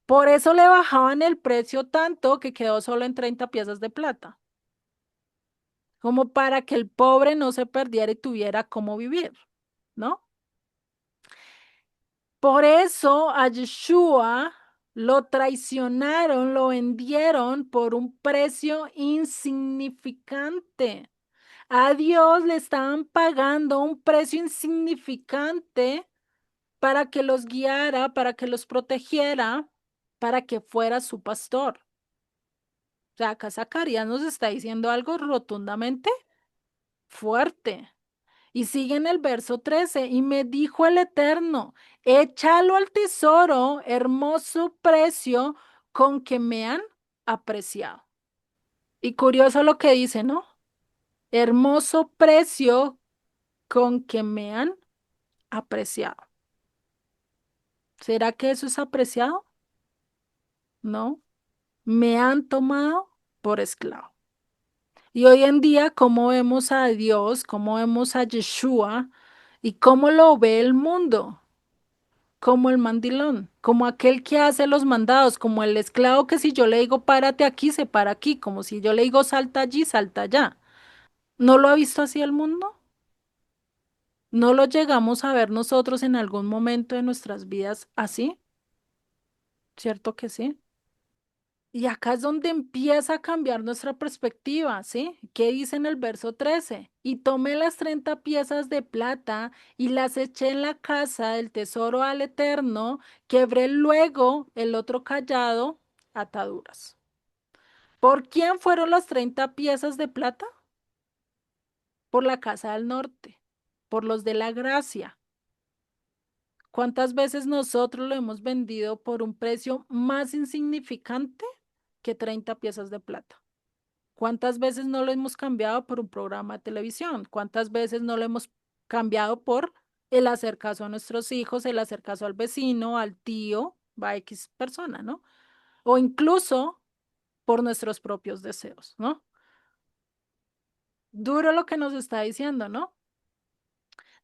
Por eso le bajaban el precio tanto que quedó solo en 30 piezas de plata, como para que el pobre no se perdiera y tuviera cómo vivir, ¿no? Por eso a Yeshua lo traicionaron, lo vendieron por un precio insignificante. A Dios le estaban pagando un precio insignificante para que los guiara, para que los protegiera, para que fuera su pastor. O sea, acá Zacarías nos está diciendo algo rotundamente fuerte. Y sigue en el verso 13, y me dijo el Eterno, échalo al tesoro, hermoso precio con que me han apreciado. Y curioso lo que dice, ¿no? Hermoso precio con que me han apreciado. ¿Será que eso es apreciado? No. Me han tomado por esclavo. Y hoy en día, ¿cómo vemos a Dios? ¿Cómo vemos a Yeshua? ¿Y cómo lo ve el mundo? Como el mandilón, como aquel que hace los mandados, como el esclavo que si yo le digo párate aquí, se para aquí, como si yo le digo salta allí, salta allá. ¿No lo ha visto así el mundo? ¿No lo llegamos a ver nosotros en algún momento de nuestras vidas así? ¿Cierto que sí? Y acá es donde empieza a cambiar nuestra perspectiva, ¿sí? ¿Qué dice en el verso 13? Y tomé las 30 piezas de plata y las eché en la casa del tesoro al Eterno, quebré luego el otro callado, ataduras. ¿Por quién fueron las 30 piezas de plata? Por la casa del norte, por los de la gracia. ¿Cuántas veces nosotros lo hemos vendido por un precio más insignificante que 30 piezas de plata? ¿Cuántas veces no lo hemos cambiado por un programa de televisión? ¿Cuántas veces no lo hemos cambiado por el hacer caso a nuestros hijos, el hacer caso al vecino, al tío, va X persona, ¿no? O incluso por nuestros propios deseos, ¿no? Duro lo que nos está diciendo, ¿no?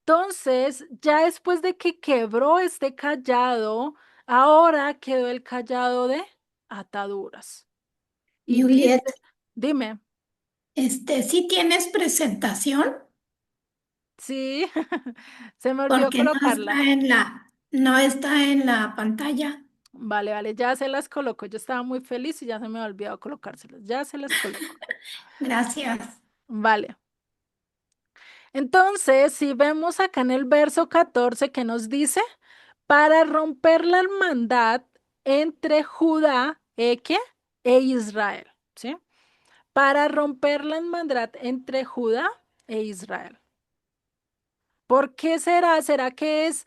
Entonces, ya después de que quebró este callado, ahora quedó el callado de ataduras. Y Juliet, dice, dime, ¿sí tienes presentación? sí, se me olvidó Porque colocarla. no está en la pantalla. Vale, vale, ya se las coloco. Yo estaba muy feliz y ya se me ha olvidado colocárselas. Ya se las coloco. Gracias. Vale. Entonces, si vemos acá en el verso 14 que nos dice, para romper la hermandad entre Judá, ¿qué? E Israel, ¿sí? Para romper la hermandad entre Judá e Israel. ¿Por qué será? ¿Será que es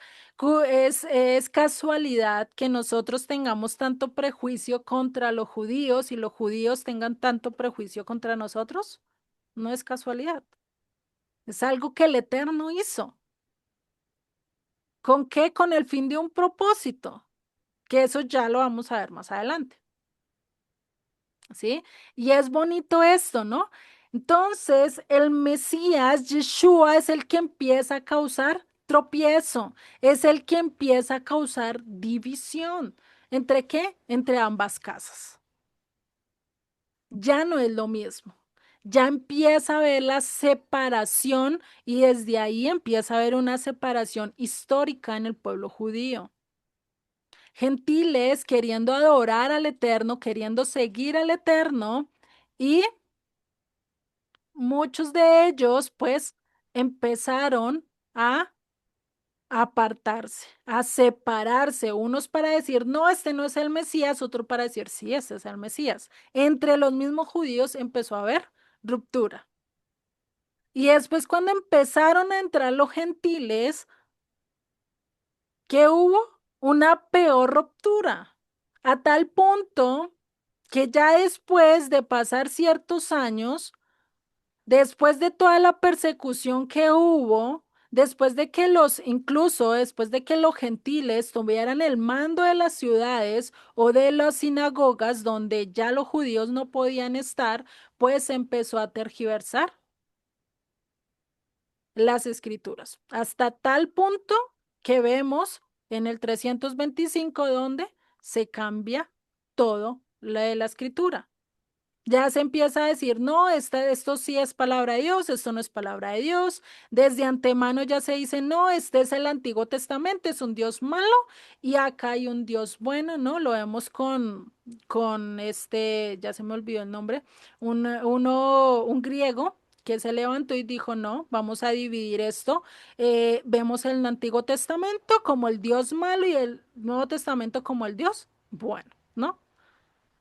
casualidad que nosotros tengamos tanto prejuicio contra los judíos y los judíos tengan tanto prejuicio contra nosotros? No es casualidad. Es algo que el Eterno hizo. ¿Con qué? Con el fin de un propósito, que eso ya lo vamos a ver más adelante. ¿Sí? Y es bonito esto, ¿no? Entonces, el Mesías, Yeshua, es el que empieza a causar tropiezo, es el que empieza a causar división. ¿Entre qué? Entre ambas casas. Ya no es lo mismo. Ya empieza a haber la separación y desde ahí empieza a haber una separación histórica en el pueblo judío. Gentiles queriendo adorar al Eterno, queriendo seguir al Eterno y muchos de ellos pues empezaron a apartarse, a separarse, unos para decir, no, este no es el Mesías, otro para decir, sí, este es el Mesías. Entre los mismos judíos empezó a haber ruptura. Y después cuando empezaron a entrar los gentiles, ¿qué hubo? Una peor ruptura, a tal punto que ya después de pasar ciertos años, después de toda la persecución que hubo, después de que incluso después de que los gentiles tuvieran el mando de las ciudades o de las sinagogas donde ya los judíos no podían estar, pues empezó a tergiversar las escrituras, hasta tal punto que vemos en el 325 donde se cambia todo lo de la escritura. Ya se empieza a decir, no, esto sí es palabra de Dios, esto no es palabra de Dios. Desde antemano ya se dice, no, este es el Antiguo Testamento, es un Dios malo y acá hay un Dios bueno, ¿no? Lo vemos con ya se me olvidó el nombre, un griego que se levantó y dijo, no, vamos a dividir esto. Vemos el Antiguo Testamento como el Dios malo y el Nuevo Testamento como el Dios bueno, ¿no?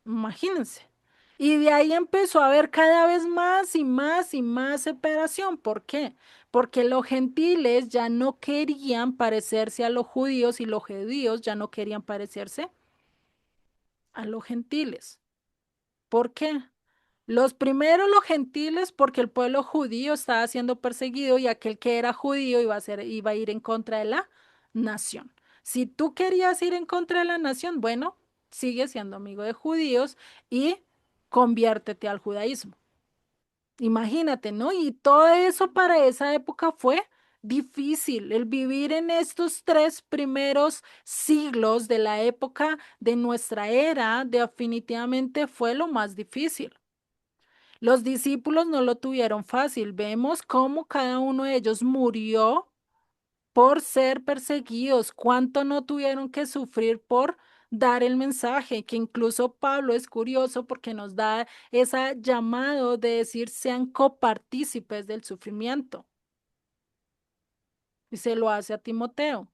Imagínense. Y de ahí empezó a haber cada vez más y más y más separación. ¿Por qué? Porque los gentiles ya no querían parecerse a los judíos y los judíos ya no querían parecerse a los gentiles. ¿Por qué? Los primeros, los gentiles, porque el pueblo judío estaba siendo perseguido y aquel que era judío iba a ir en contra de la nación. Si tú querías ir en contra de la nación, bueno, sigue siendo amigo de judíos y conviértete al judaísmo. Imagínate, ¿no? Y todo eso para esa época fue difícil. El vivir en estos tres primeros siglos de la época de nuestra era definitivamente fue lo más difícil. Los discípulos no lo tuvieron fácil. Vemos cómo cada uno de ellos murió por ser perseguidos, cuánto no tuvieron que sufrir por dar el mensaje, que incluso Pablo es curioso porque nos da ese llamado de decir sean copartícipes del sufrimiento y se lo hace a Timoteo.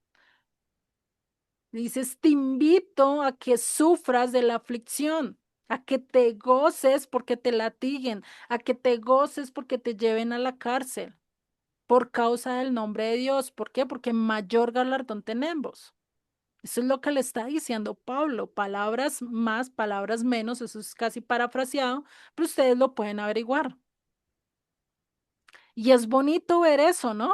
Dices, te invito a que sufras de la aflicción, a que te goces porque te latiguen, a que te goces porque te lleven a la cárcel por causa del nombre de Dios. ¿Por qué? Porque mayor galardón tenemos. Eso es lo que le está diciendo Pablo. Palabras más, palabras menos, eso es casi parafraseado, pero ustedes lo pueden averiguar. Y es bonito ver eso, ¿no?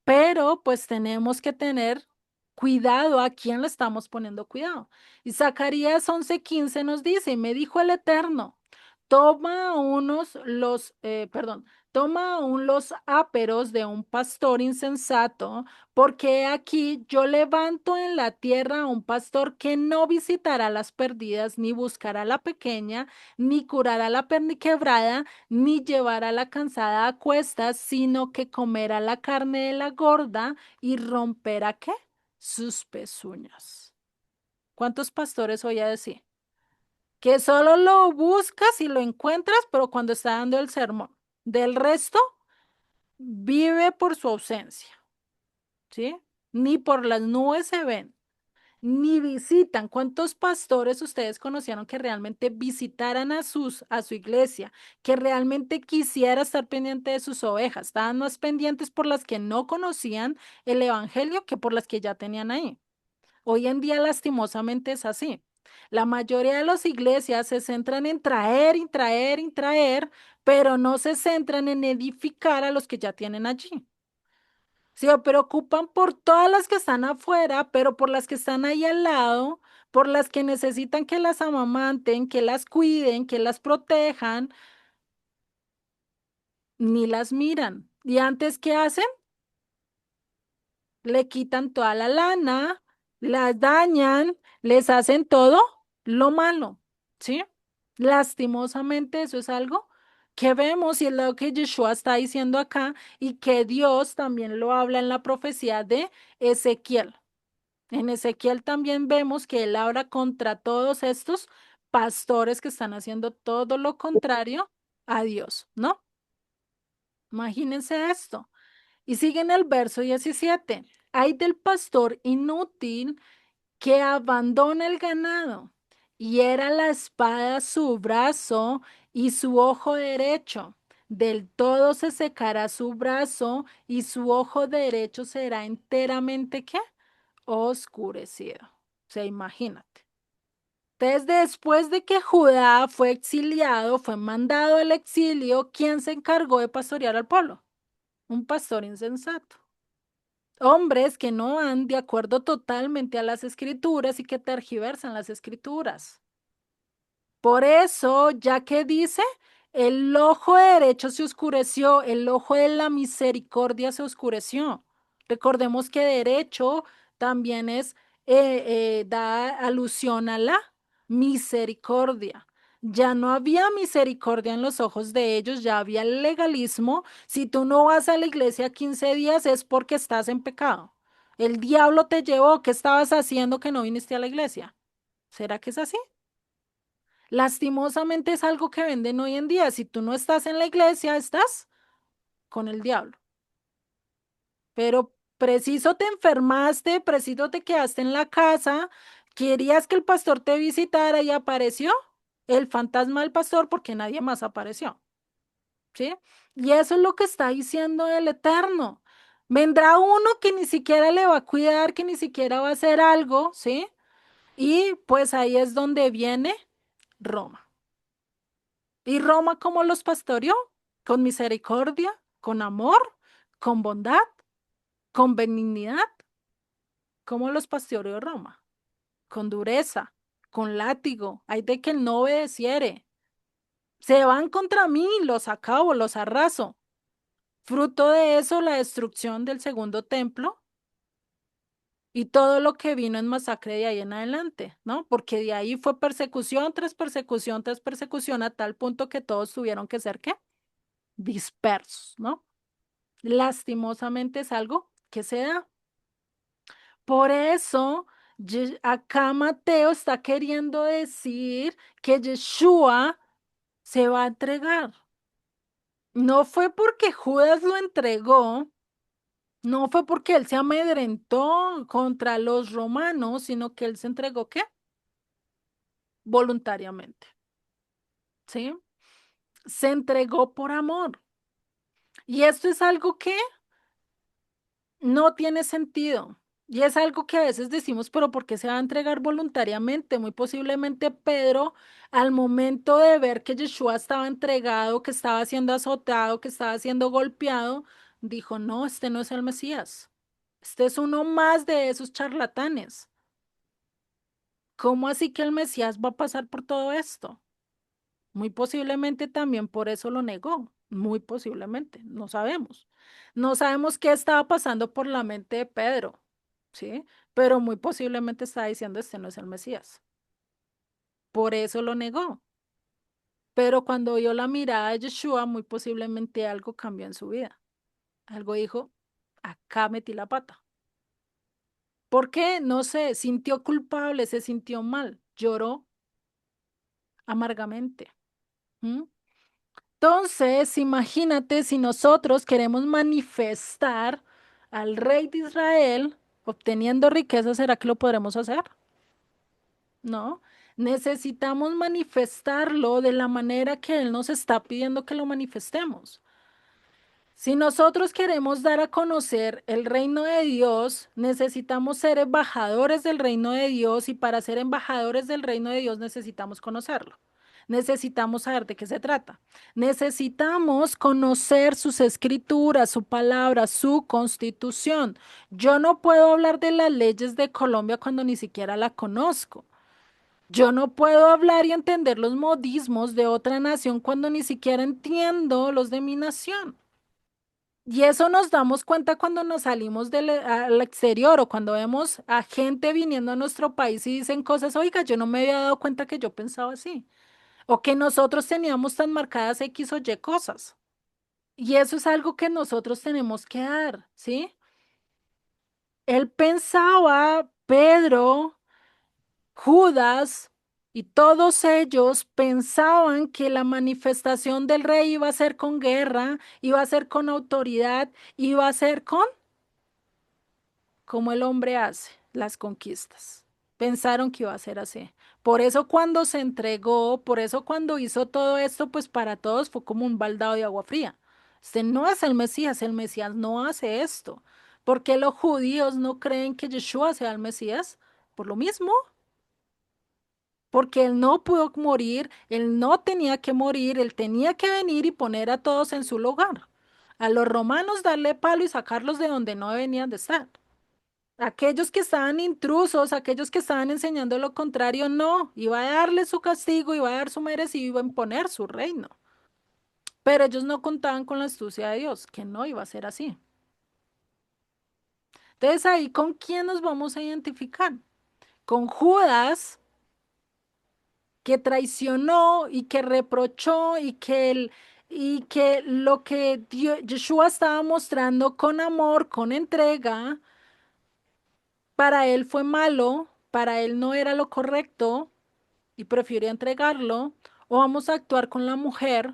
Pero pues tenemos que tener cuidado a quién le estamos poniendo cuidado. Y Zacarías 11:15 nos dice, y me dijo el Eterno, toma aún los áperos de un pastor insensato, porque aquí yo levanto en la tierra a un pastor que no visitará las perdidas, ni buscará la pequeña, ni curará la perniquebrada, ni llevará la cansada a cuestas, sino que comerá la carne de la gorda y romperá ¿qué? Sus pezuñas. ¿Cuántos pastores voy a decir? Que solo lo buscas y lo encuentras, pero cuando está dando el sermón. Del resto, vive por su ausencia, ¿sí? Ni por las nubes se ven, ni visitan. ¿Cuántos pastores ustedes conocieron que realmente visitaran a su iglesia, que realmente quisiera estar pendiente de sus ovejas? Estaban más pendientes por las que no conocían el evangelio que por las que ya tenían ahí. Hoy en día, lastimosamente, es así. La mayoría de las iglesias se centran en traer y traer y traer, pero no se centran en edificar a los que ya tienen allí. Se preocupan por todas las que están afuera, pero por las que están ahí al lado, por las que necesitan que las amamanten, que las cuiden, que las protejan, ni las miran. ¿Y antes qué hacen? Le quitan toda la lana, las dañan, les hacen todo lo malo, ¿sí? Lastimosamente eso es algo que vemos y es lo que Yeshua está diciendo acá y que Dios también lo habla en la profecía de Ezequiel. En Ezequiel también vemos que él habla contra todos estos pastores que están haciendo todo lo contrario a Dios, ¿no? Imagínense esto. Y sigue en el verso 17. Hay del pastor inútil que abandona el ganado, y era la espada su brazo y su ojo derecho. Del todo se secará su brazo y su ojo derecho será enteramente ¿qué? Oscurecido. O sea, imagínate. Entonces, después de que Judá fue exiliado, fue mandado al exilio, ¿quién se encargó de pastorear al pueblo? Un pastor insensato. Hombres que no van de acuerdo totalmente a las escrituras y que tergiversan las escrituras. Por eso, ya que dice, el ojo derecho se oscureció, el ojo de la misericordia se oscureció. Recordemos que derecho también da alusión a la misericordia. Ya no había misericordia en los ojos de ellos, ya había legalismo. Si tú no vas a la iglesia 15 días es porque estás en pecado. El diablo te llevó, ¿qué estabas haciendo que no viniste a la iglesia? ¿Será que es así? Lastimosamente es algo que venden hoy en día. Si tú no estás en la iglesia, estás con el diablo. Pero preciso te enfermaste, preciso te quedaste en la casa, querías que el pastor te visitara y apareció el fantasma del pastor porque nadie más apareció. ¿Sí? Y eso es lo que está diciendo el Eterno. Vendrá uno que ni siquiera le va a cuidar, que ni siquiera va a hacer algo, ¿sí? Y pues ahí es donde viene Roma. ¿Y Roma cómo los pastoreó? Con misericordia, con amor, con bondad, con benignidad. ¿Cómo los pastoreó Roma? Con dureza, con látigo. Hay de que no obedeciere. Se van contra mí, los acabo, los arraso. Fruto de eso, la destrucción del segundo templo y todo lo que vino en masacre de ahí en adelante, ¿no? Porque de ahí fue persecución tras persecución, a tal punto que todos tuvieron que ser, ¿qué? Dispersos, ¿no? Lastimosamente es algo que se da. Por eso, acá Mateo está queriendo decir que Yeshua se va a entregar. No fue porque Judas lo entregó, no fue porque él se amedrentó contra los romanos, sino que él se entregó, ¿qué? Voluntariamente, ¿sí? Se entregó por amor. Y esto es algo que no tiene sentido. Y es algo que a veces decimos, pero ¿por qué se va a entregar voluntariamente? Muy posiblemente Pedro, al momento de ver que Yeshua estaba entregado, que estaba siendo azotado, que estaba siendo golpeado, dijo, no, este no es el Mesías. Este es uno más de esos charlatanes. ¿Cómo así que el Mesías va a pasar por todo esto? Muy posiblemente también por eso lo negó, muy posiblemente, no sabemos. No sabemos qué estaba pasando por la mente de Pedro, ¿sí? Pero muy posiblemente estaba diciendo, este no es el Mesías. Por eso lo negó. Pero cuando vio la mirada de Yeshua, muy posiblemente algo cambió en su vida. Algo dijo, acá metí la pata. ¿Por qué? No sé, sintió culpable, se sintió mal, lloró amargamente. ¿Mm? Entonces, imagínate si nosotros queremos manifestar al rey de Israel obteniendo riqueza, ¿será que lo podremos hacer? No. Necesitamos manifestarlo de la manera que Él nos está pidiendo que lo manifestemos. Si nosotros queremos dar a conocer el reino de Dios, necesitamos ser embajadores del reino de Dios y para ser embajadores del reino de Dios necesitamos conocerlo. Necesitamos saber de qué se trata. Necesitamos conocer sus escrituras, su palabra, su constitución. Yo no puedo hablar de las leyes de Colombia cuando ni siquiera la conozco. Yo no puedo hablar y entender los modismos de otra nación cuando ni siquiera entiendo los de mi nación. Y eso nos damos cuenta cuando nos salimos al exterior o cuando vemos a gente viniendo a nuestro país y dicen cosas, oiga, yo no me había dado cuenta que yo pensaba así, o que nosotros teníamos tan marcadas X o Y cosas. Y eso es algo que nosotros tenemos que dar, ¿sí? Él pensaba, Pedro, Judas y todos ellos pensaban que la manifestación del rey iba a ser con guerra, iba a ser con autoridad, iba a ser con como el hombre hace las conquistas. Pensaron que iba a ser así. Por eso cuando se entregó, por eso cuando hizo todo esto, pues para todos fue como un baldado de agua fría. Este no es el Mesías no hace esto. ¿Por qué los judíos no creen que Yeshua sea el Mesías? Por lo mismo, porque él no pudo morir, él no tenía que morir, él tenía que venir y poner a todos en su lugar. A los romanos darle palo y sacarlos de donde no venían de estar. Aquellos que estaban intrusos, aquellos que estaban enseñando lo contrario, no, iba a darle su castigo, iba a dar su merecido, iba a imponer su reino. Pero ellos no contaban con la astucia de Dios, que no iba a ser así. Entonces ahí, ¿con quién nos vamos a identificar? Con Judas, que traicionó y que reprochó y que lo que Yeshua estaba mostrando con amor, con entrega, para él fue malo, para él no era lo correcto y prefirió entregarlo, o vamos a actuar con la mujer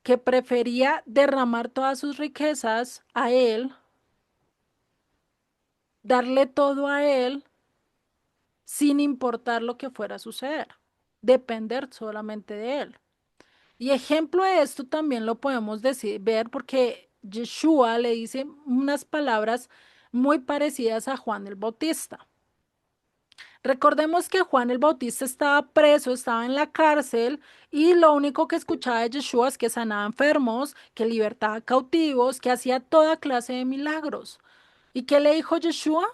que prefería derramar todas sus riquezas a él, darle todo a él sin importar lo que fuera a suceder, depender solamente de él. Y ejemplo de esto también lo podemos decir, ver porque Yeshua le dice unas palabras muy parecidas a Juan el Bautista. Recordemos que Juan el Bautista estaba preso, estaba en la cárcel y lo único que escuchaba de Yeshua es que sanaba enfermos, que libertaba cautivos, que hacía toda clase de milagros. ¿Y qué le dijo Yeshua?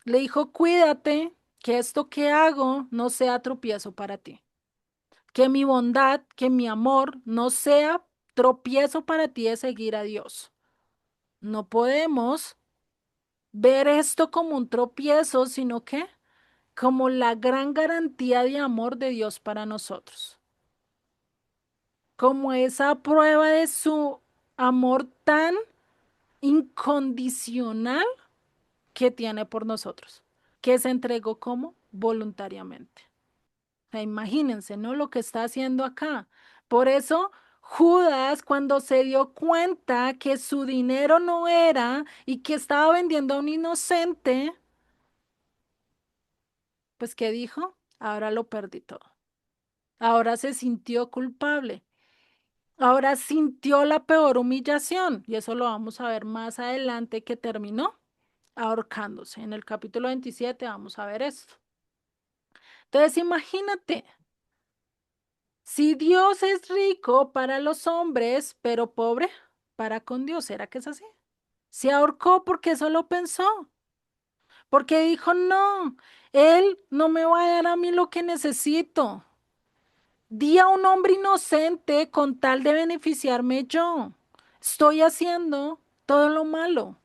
Le dijo, cuídate, que esto que hago no sea tropiezo para ti. Que mi bondad, que mi amor no sea tropiezo para ti de seguir a Dios. No podemos ver esto como un tropiezo, sino que como la gran garantía de amor de Dios para nosotros, como esa prueba de su amor tan incondicional que tiene por nosotros, que se entregó como voluntariamente. O sea, imagínense, ¿no? Lo que está haciendo acá. Por eso Judas, cuando se dio cuenta que su dinero no era y que estaba vendiendo a un inocente, pues ¿qué dijo? Ahora lo perdí todo. Ahora se sintió culpable. Ahora sintió la peor humillación. Y eso lo vamos a ver más adelante que terminó ahorcándose. En el capítulo 27 vamos a ver esto. Entonces, imagínate, si Dios es rico para los hombres, pero pobre para con Dios, ¿será que es así? Se ahorcó porque eso lo pensó, porque dijo, no, Él no me va a dar a mí lo que necesito. Di a un hombre inocente con tal de beneficiarme yo. Estoy haciendo todo lo malo.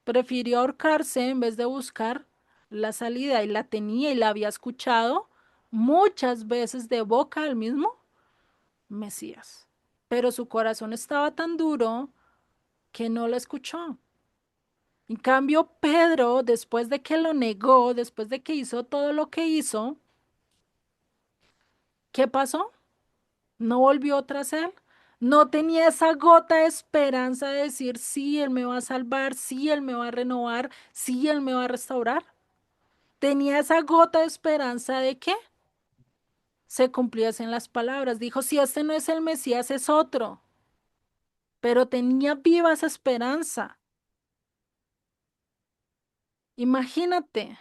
Prefirió ahorcarse en vez de buscar la salida y la tenía y la había escuchado muchas veces de boca del mismo Mesías. Pero su corazón estaba tan duro que no lo escuchó. En cambio, Pedro, después de que lo negó, después de que hizo todo lo que hizo, ¿qué pasó? No volvió tras él. No tenía esa gota de esperanza de decir, sí, él me va a salvar, sí, él me va a renovar, sí, él me va a restaurar. Tenía esa gota de esperanza de que se cumpliesen las palabras. Dijo, si este no es el Mesías, es otro. Pero tenía viva esa esperanza. Imagínate,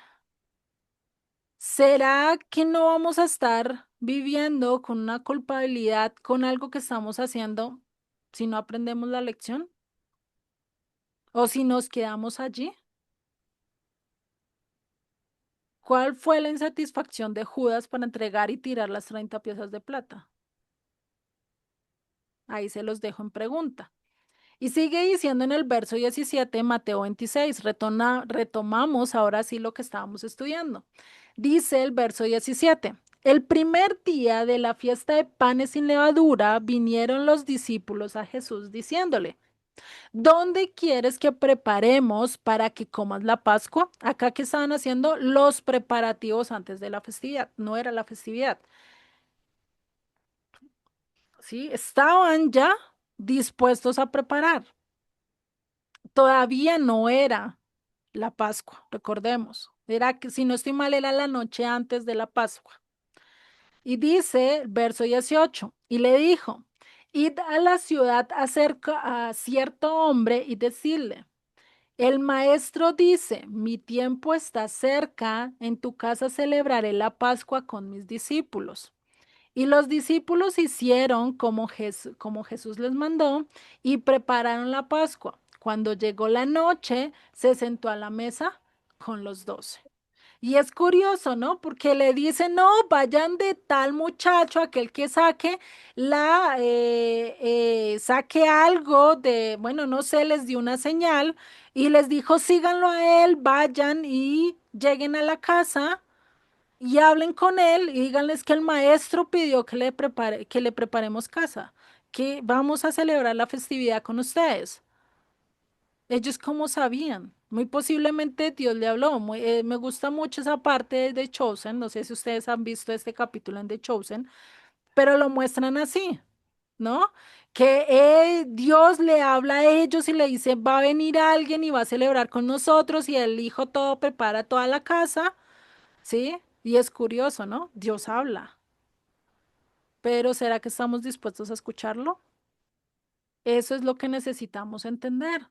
¿será que no vamos a estar viviendo con una culpabilidad, con algo que estamos haciendo, si no aprendemos la lección? ¿O si nos quedamos allí? ¿Cuál fue la insatisfacción de Judas para entregar y tirar las 30 piezas de plata? Ahí se los dejo en pregunta. Y sigue diciendo en el verso 17, Mateo 26, retomamos ahora sí lo que estábamos estudiando. Dice el verso 17, el primer día de la fiesta de panes sin levadura vinieron los discípulos a Jesús diciéndole, ¿dónde quieres que preparemos para que comas la Pascua? Acá que estaban haciendo los preparativos antes de la festividad, no era la festividad, ¿sí? Estaban ya dispuestos a preparar. Todavía no era la Pascua, recordemos. Era que, si no estoy mal, era la noche antes de la Pascua. Y dice, verso 18, y le dijo, id a la ciudad acerca a cierto hombre y decirle, el maestro dice, mi tiempo está cerca, en tu casa celebraré la Pascua con mis discípulos. Y los discípulos hicieron como Jesús les mandó y prepararon la Pascua. Cuando llegó la noche, se sentó a la mesa con los 12. Y es curioso, ¿no? Porque le dicen, no, vayan de tal muchacho, aquel que saque algo de, bueno, no sé, les dio una señal y les dijo, síganlo a él, vayan y lleguen a la casa y hablen con él y díganles que el maestro pidió que le preparemos casa, que vamos a celebrar la festividad con ustedes. Ellos cómo sabían, muy posiblemente Dios le habló. Me gusta mucho esa parte de Chosen, no sé si ustedes han visto este capítulo en The Chosen, pero lo muestran así, ¿no? Que Dios le habla a ellos y le dice, va a venir alguien y va a celebrar con nosotros y el hijo todo prepara toda la casa, ¿sí? Y es curioso, ¿no? Dios habla, pero ¿será que estamos dispuestos a escucharlo? Eso es lo que necesitamos entender.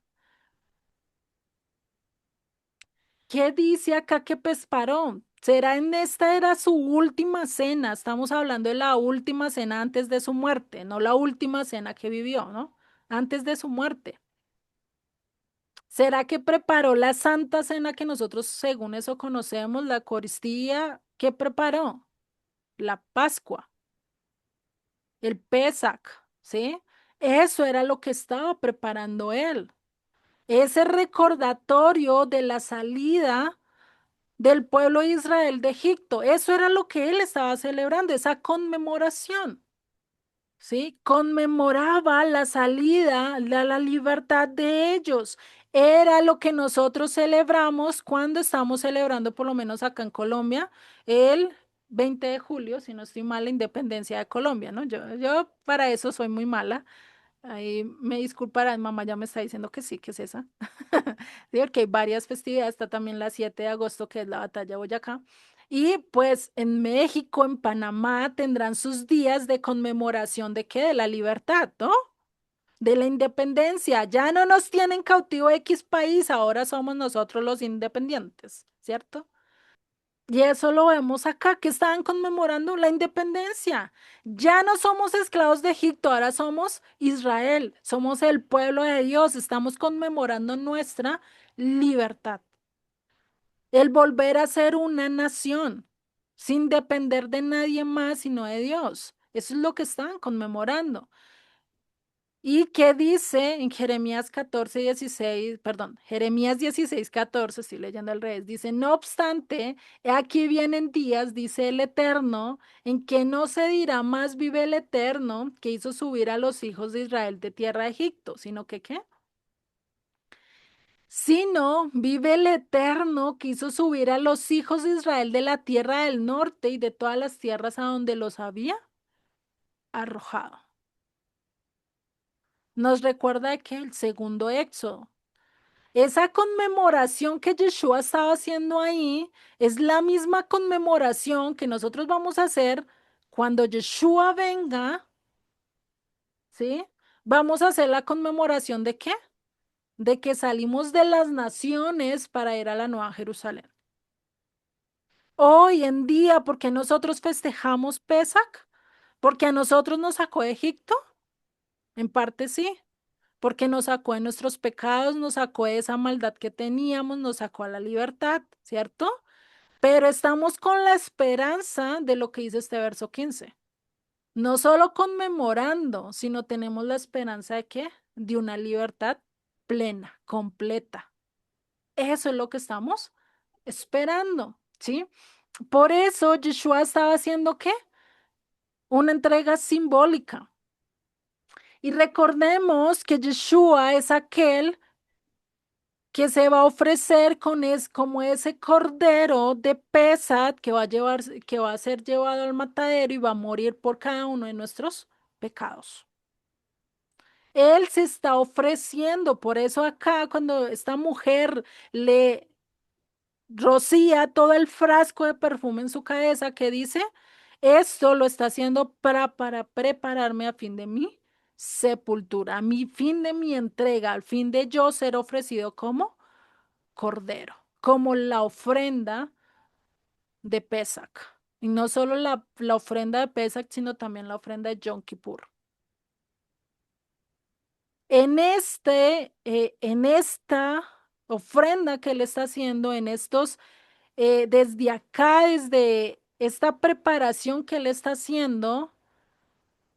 ¿Qué dice acá que Pesparó? ¿Será en esta era su última cena? Estamos hablando de la última cena antes de su muerte, no la última cena que vivió, ¿no? Antes de su muerte. ¿Será que preparó la santa cena que nosotros según eso conocemos, la Eucaristía? ¿Qué preparó? La Pascua, el Pesach, ¿sí? Eso era lo que estaba preparando él. Ese recordatorio de la salida del pueblo de Israel de Egipto. Eso era lo que él estaba celebrando, esa conmemoración, ¿sí? Conmemoraba la salida, la libertad de ellos. Era lo que nosotros celebramos cuando estamos celebrando, por lo menos acá en Colombia, el 20 de julio, si no estoy mal, la independencia de Colombia, ¿no? Yo para eso soy muy mala. Ahí me disculparán, mamá ya me está diciendo que sí, que es esa. Sí, porque hay varias festividades, está también la 7 de agosto, que es la batalla de Boyacá. Y pues en México, en Panamá, tendrán sus días de conmemoración de qué, de la libertad, ¿no? De la independencia. Ya no nos tienen cautivo X país, ahora somos nosotros los independientes, ¿cierto? Y eso lo vemos acá, que estaban conmemorando la independencia. Ya no somos esclavos de Egipto, ahora somos Israel, somos el pueblo de Dios, estamos conmemorando nuestra libertad. El volver a ser una nación, sin depender de nadie más, sino de Dios. Eso es lo que estaban conmemorando. ¿Y qué dice en Jeremías 14:16? Perdón, Jeremías 16:14, estoy leyendo al revés, dice, no obstante, he aquí vienen días, dice el Eterno, en que no se dirá más vive el Eterno, que hizo subir a los hijos de Israel de tierra de Egipto, sino que ¿qué? Sino vive el Eterno, que hizo subir a los hijos de Israel de la tierra del norte y de todas las tierras a donde los había arrojado. Nos recuerda que el segundo éxodo. Esa conmemoración que Yeshua estaba haciendo ahí es la misma conmemoración que nosotros vamos a hacer cuando Yeshua venga, ¿sí? Vamos a hacer la conmemoración de qué? De que salimos de las naciones para ir a la Nueva Jerusalén. Hoy en día, ¿por qué nosotros festejamos Pesach? Porque a nosotros nos sacó de Egipto, en parte sí, porque nos sacó de nuestros pecados, nos sacó de esa maldad que teníamos, nos sacó a la libertad, ¿cierto? Pero estamos con la esperanza de lo que dice este verso 15. No solo conmemorando, sino tenemos la esperanza de qué? De una libertad plena, completa. Eso es lo que estamos esperando, ¿sí? Por eso Yeshua estaba haciendo ¿qué? Una entrega simbólica. Y recordemos que Yeshua es aquel que se va a ofrecer como ese cordero de Pesat que va a que va a ser llevado al matadero y va a morir por cada uno de nuestros pecados. Él se está ofreciendo, por eso acá cuando esta mujer le rocía todo el frasco de perfume en su cabeza que dice, esto lo está haciendo para prepararme a fin de mi sepultura, a mi fin de mi entrega, al fin de yo ser ofrecido como cordero, como la ofrenda de Pesach. Y no solo la ofrenda de Pesach, sino también la ofrenda de Yom Kippur. En esta ofrenda que él está haciendo, en estos, desde acá, desde esta preparación que él está haciendo,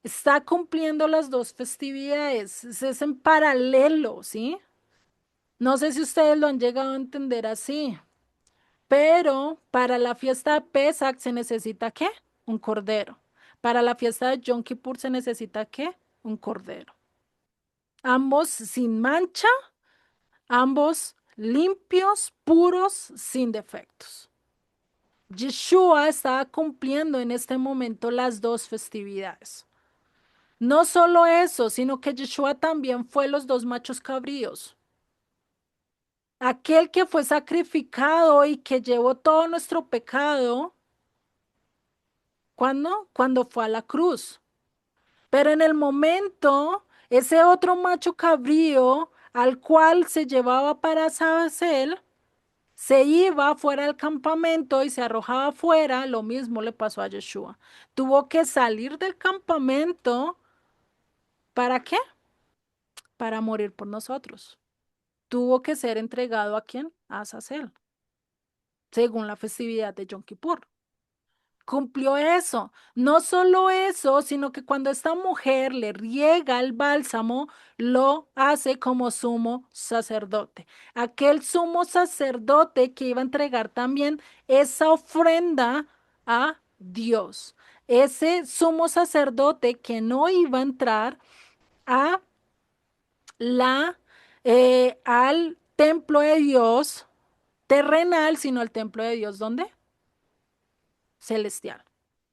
está cumpliendo las dos festividades. Es en paralelo, ¿sí? No sé si ustedes lo han llegado a entender así. Pero para la fiesta de Pesach se necesita ¿qué? Un cordero. Para la fiesta de Yom Kippur se necesita ¿qué? Un cordero. Ambos sin mancha, ambos limpios, puros, sin defectos. Yeshua estaba cumpliendo en este momento las dos festividades. No solo eso, sino que Yeshua también fue los dos machos cabríos. Aquel que fue sacrificado y que llevó todo nuestro pecado. ¿Cuándo? Cuando fue a la cruz. Pero en el momento, ese otro macho cabrío al cual se llevaba para Sahasel, se iba fuera del campamento y se arrojaba afuera, lo mismo le pasó a Yeshua. Tuvo que salir del campamento, ¿para qué? Para morir por nosotros. Tuvo que ser entregado ¿a quién? A Azazel, según la festividad de Yom Kippur. Cumplió eso. No solo eso, sino que cuando esta mujer le riega el bálsamo, lo hace como sumo sacerdote. Aquel sumo sacerdote que iba a entregar también esa ofrenda a Dios. Ese sumo sacerdote que no iba a entrar a la al templo de Dios terrenal, sino al templo de Dios, ¿dónde? Celestial.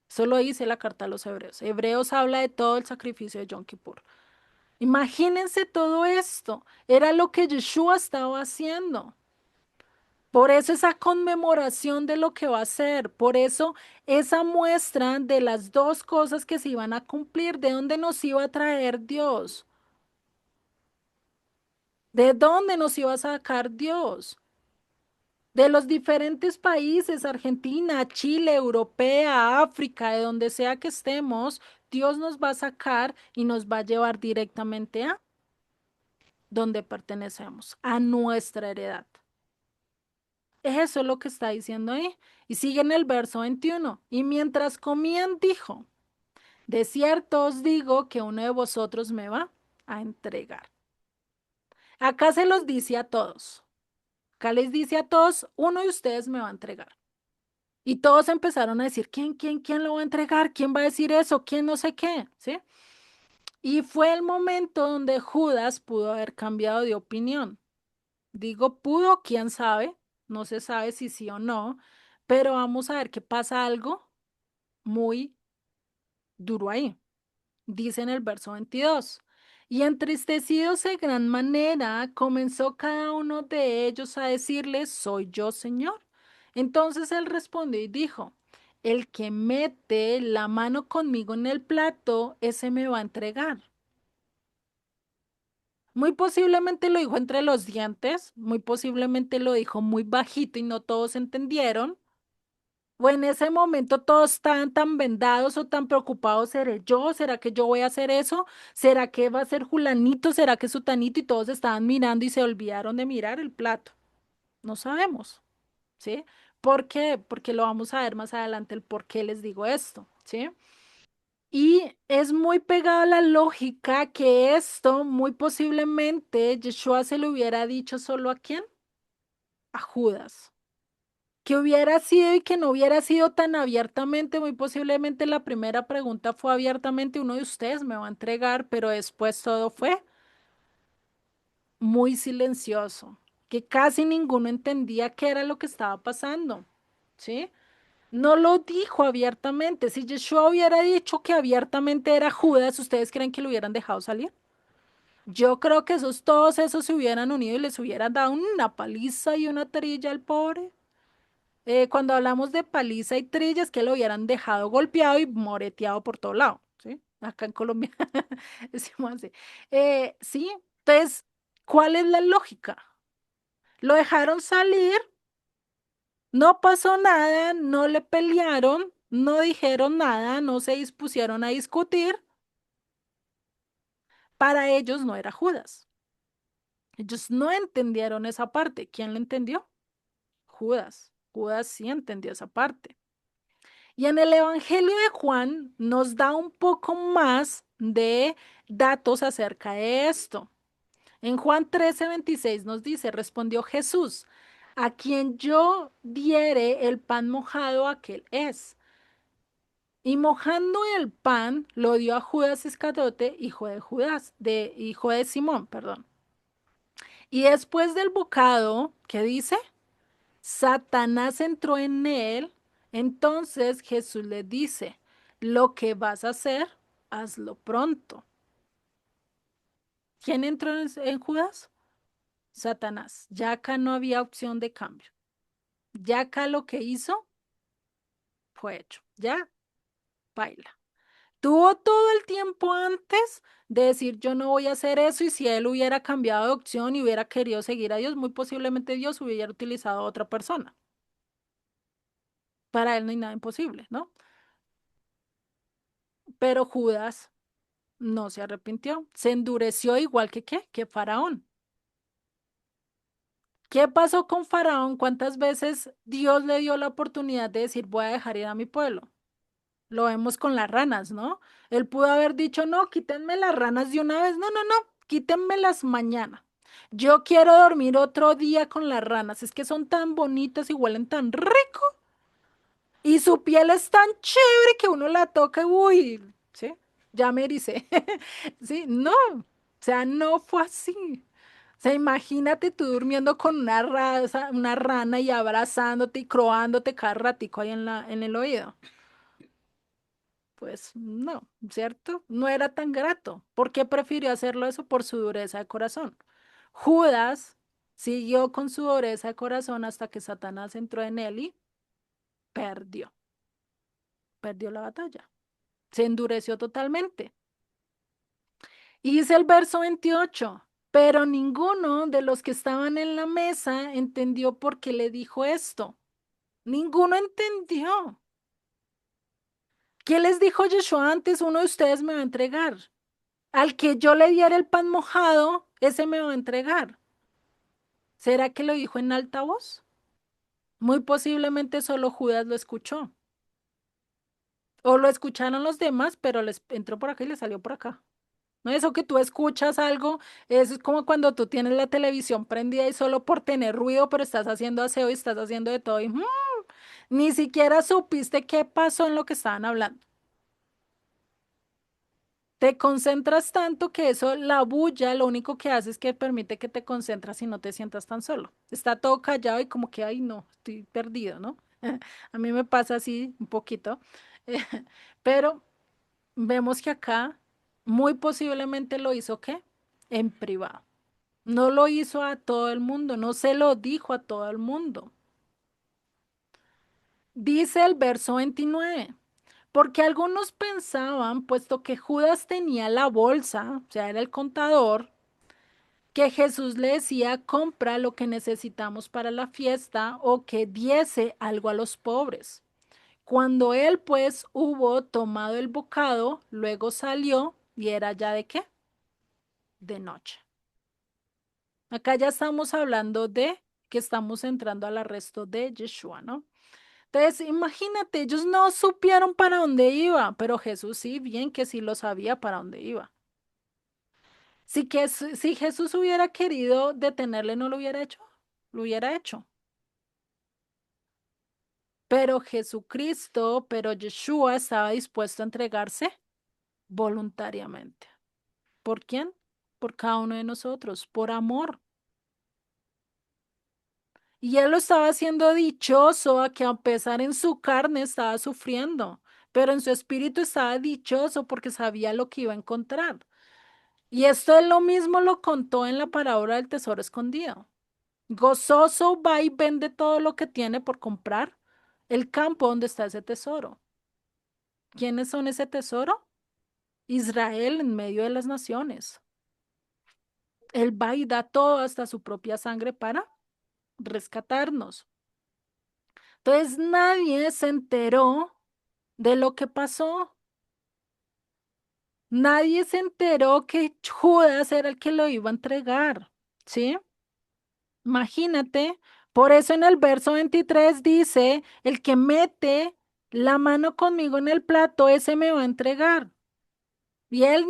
Eso lo dice la carta a los hebreos. Hebreos habla de todo el sacrificio de Yom Kippur. Imagínense todo esto. Era lo que Yeshua estaba haciendo. Por eso esa conmemoración de lo que va a hacer. Por eso esa muestra de las dos cosas que se iban a cumplir. ¿De dónde nos iba a traer Dios? ¿De dónde nos iba a sacar Dios? De los diferentes países, Argentina, Chile, Europea, África, de donde sea que estemos, Dios nos va a sacar y nos va a llevar directamente a donde pertenecemos, a nuestra heredad. Eso es lo que está diciendo ahí. Y sigue en el verso 21. Y mientras comían, dijo, de cierto os digo que uno de vosotros me va a entregar. Acá se los dice a todos. Acá les dice a todos, uno de ustedes me va a entregar. Y todos empezaron a decir, ¿quién lo va a entregar? ¿Quién va a decir eso? ¿Quién no sé qué? ¿Sí? Y fue el momento donde Judas pudo haber cambiado de opinión. Digo, pudo, quién sabe, no se sabe si sí o no, pero vamos a ver que pasa algo muy duro ahí. Dice en el verso 22. Y entristecidos de gran manera, comenzó cada uno de ellos a decirle, ¿soy yo, Señor? Entonces él respondió y dijo, el que mete la mano conmigo en el plato, ese me va a entregar. Muy posiblemente lo dijo entre los dientes, muy posiblemente lo dijo muy bajito y no todos entendieron. O en ese momento todos estaban tan vendados o tan preocupados, ¿seré yo? ¿Será que yo voy a hacer eso? ¿Será que va a ser Julanito? ¿Será que es Sutanito? Y todos estaban mirando y se olvidaron de mirar el plato. No sabemos, ¿sí? ¿Por qué? Porque lo vamos a ver más adelante el por qué les digo esto, ¿sí? Y es muy pegado a la lógica que esto muy posiblemente Yeshua se lo hubiera dicho solo a quién? A Judas. Que hubiera sido y que no hubiera sido tan abiertamente, muy posiblemente la primera pregunta fue abiertamente, uno de ustedes me va a entregar, pero después todo fue muy silencioso, que casi ninguno entendía qué era lo que estaba pasando, ¿sí? No lo dijo abiertamente. Si Yeshua hubiera dicho que abiertamente era Judas, ¿ustedes creen que lo hubieran dejado salir? Yo creo que todos esos se hubieran unido y les hubieran dado una paliza y una trilla al pobre. Cuando hablamos de paliza y trilla, es que lo hubieran dejado golpeado y moreteado por todo lado, ¿sí? Acá en Colombia decimos así. Sí, entonces, ¿cuál es la lógica? Lo dejaron salir, no pasó nada, no le pelearon, no dijeron nada, no se dispusieron a discutir. Para ellos no era Judas. Ellos no entendieron esa parte. ¿Quién lo entendió? Judas. Judas sí entendió esa parte. Y en el Evangelio de Juan nos da un poco más de datos acerca de esto. En Juan 13:26 nos dice, respondió Jesús, a quien yo diere el pan mojado, aquel es. Y mojando el pan, lo dio a Judas Iscariote, hijo de Judas, hijo de Simón, perdón. Y después del bocado, ¿qué dice? Satanás entró en él. Entonces Jesús le dice, lo que vas a hacer, hazlo pronto. ¿Quién entró en Judas? Satanás. Ya acá no había opción de cambio. Ya acá lo que hizo fue hecho. Ya, baila. Tuvo todo el tiempo antes de decir yo no voy a hacer eso, y si él hubiera cambiado de opción y hubiera querido seguir a Dios, muy posiblemente Dios hubiera utilizado a otra persona. Para él no hay nada imposible, ¿no? Pero Judas no se arrepintió, se endureció igual que ¿qué? Que Faraón. ¿Qué pasó con Faraón? ¿Cuántas veces Dios le dio la oportunidad de decir voy a dejar ir a mi pueblo? Lo vemos con las ranas, ¿no? Él pudo haber dicho, no, quítenme las ranas de una vez. No, no, no, quítenmelas mañana. Yo quiero dormir otro día con las ranas. Es que son tan bonitas y huelen tan rico. Y su piel es tan chévere que uno la toca y, uy, ¿sí? Ya me ericé. Sí, no. O sea, no fue así. O sea, imagínate tú durmiendo con una rana y abrazándote y croándote cada ratico ahí en el oído. Pues no, ¿cierto? No era tan grato. ¿Por qué prefirió hacerlo eso? Por su dureza de corazón. Judas siguió con su dureza de corazón hasta que Satanás entró en él y perdió, perdió la batalla. Se endureció totalmente. Y dice el verso 28, pero ninguno de los que estaban en la mesa entendió por qué le dijo esto. Ninguno entendió. ¿Qué les dijo Yeshua antes? Uno de ustedes me va a entregar. Al que yo le diera el pan mojado, ese me va a entregar. ¿Será que lo dijo en alta voz? Muy posiblemente solo Judas lo escuchó. O lo escucharon los demás, pero les entró por acá y le salió por acá. ¿No? Eso que tú escuchas algo, eso es como cuando tú tienes la televisión prendida y solo por tener ruido, pero estás haciendo aseo y estás haciendo de todo y ni siquiera supiste qué pasó en lo que estaban hablando. Te concentras tanto que eso, la bulla, lo único que hace es que permite que te concentras y no te sientas tan solo. Está todo callado y como que, ay, no, estoy perdido, ¿no? A mí me pasa así un poquito. Pero vemos que acá muy posiblemente lo hizo, ¿qué? En privado. No lo hizo a todo el mundo, no se lo dijo a todo el mundo. Dice el verso 29. Porque algunos pensaban, puesto que Judas tenía la bolsa, o sea, era el contador, que Jesús le decía, compra lo que necesitamos para la fiesta o que diese algo a los pobres. Cuando él pues hubo tomado el bocado, luego salió y era ya de qué? De noche. Acá ya estamos hablando de que estamos entrando al arresto de Yeshua, ¿no? Entonces, imagínate, ellos no supieron para dónde iba, pero Jesús sí, bien que sí lo sabía para dónde iba. Si Jesús hubiera querido detenerle, no lo hubiera hecho, lo hubiera hecho. Pero Jesucristo, pero Yeshua estaba dispuesto a entregarse voluntariamente. ¿Por quién? Por cada uno de nosotros, por amor. Y él lo estaba haciendo dichoso a que a pesar en su carne estaba sufriendo, pero en su espíritu estaba dichoso porque sabía lo que iba a encontrar. Y esto es lo mismo lo contó en la parábola del tesoro escondido. Gozoso va y vende todo lo que tiene por comprar el campo donde está ese tesoro. ¿Quiénes son ese tesoro? Israel en medio de las naciones. Él va y da todo hasta su propia sangre para rescatarnos. Entonces nadie se enteró de lo que pasó. Nadie se enteró que Judas era el que lo iba a entregar, ¿sí? Imagínate, por eso en el verso 23 dice, el que mete la mano conmigo en el plato, ese me va a entregar. Y él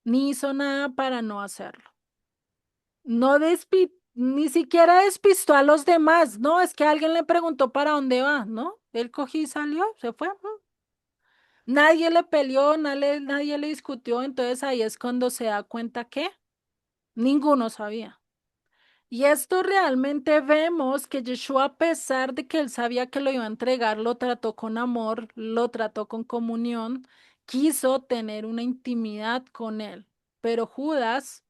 ni hizo nada para no hacerlo. No ni siquiera despistó a los demás, no, es que alguien le preguntó para dónde va, ¿no? Él cogió y salió, se fue. Nadie le peleó, nadie le discutió, entonces ahí es cuando se da cuenta que ninguno sabía. Y esto realmente vemos que Yeshua, a pesar de que él sabía que lo iba a entregar, lo trató con amor, lo trató con comunión, quiso tener una intimidad con él. Pero Judas,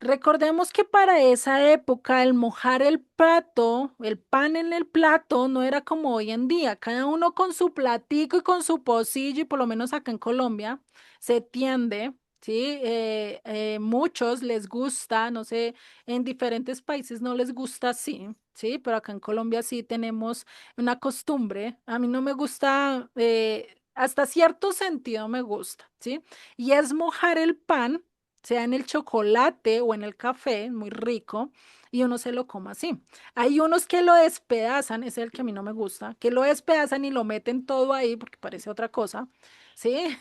recordemos que para esa época el mojar el plato, el pan en el plato, no era como hoy en día. Cada uno con su platico y con su pocillo, y por lo menos acá en Colombia se tiende, ¿sí? Muchos les gusta, no sé, en diferentes países no les gusta así, ¿sí? Pero acá en Colombia sí tenemos una costumbre. A mí no me gusta, hasta cierto sentido me gusta, ¿sí? Y es mojar el pan, sea en el chocolate o en el café, muy rico, y uno se lo coma así. Hay unos que lo despedazan, ese es el que a mí no me gusta, que lo despedazan y lo meten todo ahí porque parece otra cosa, ¿sí?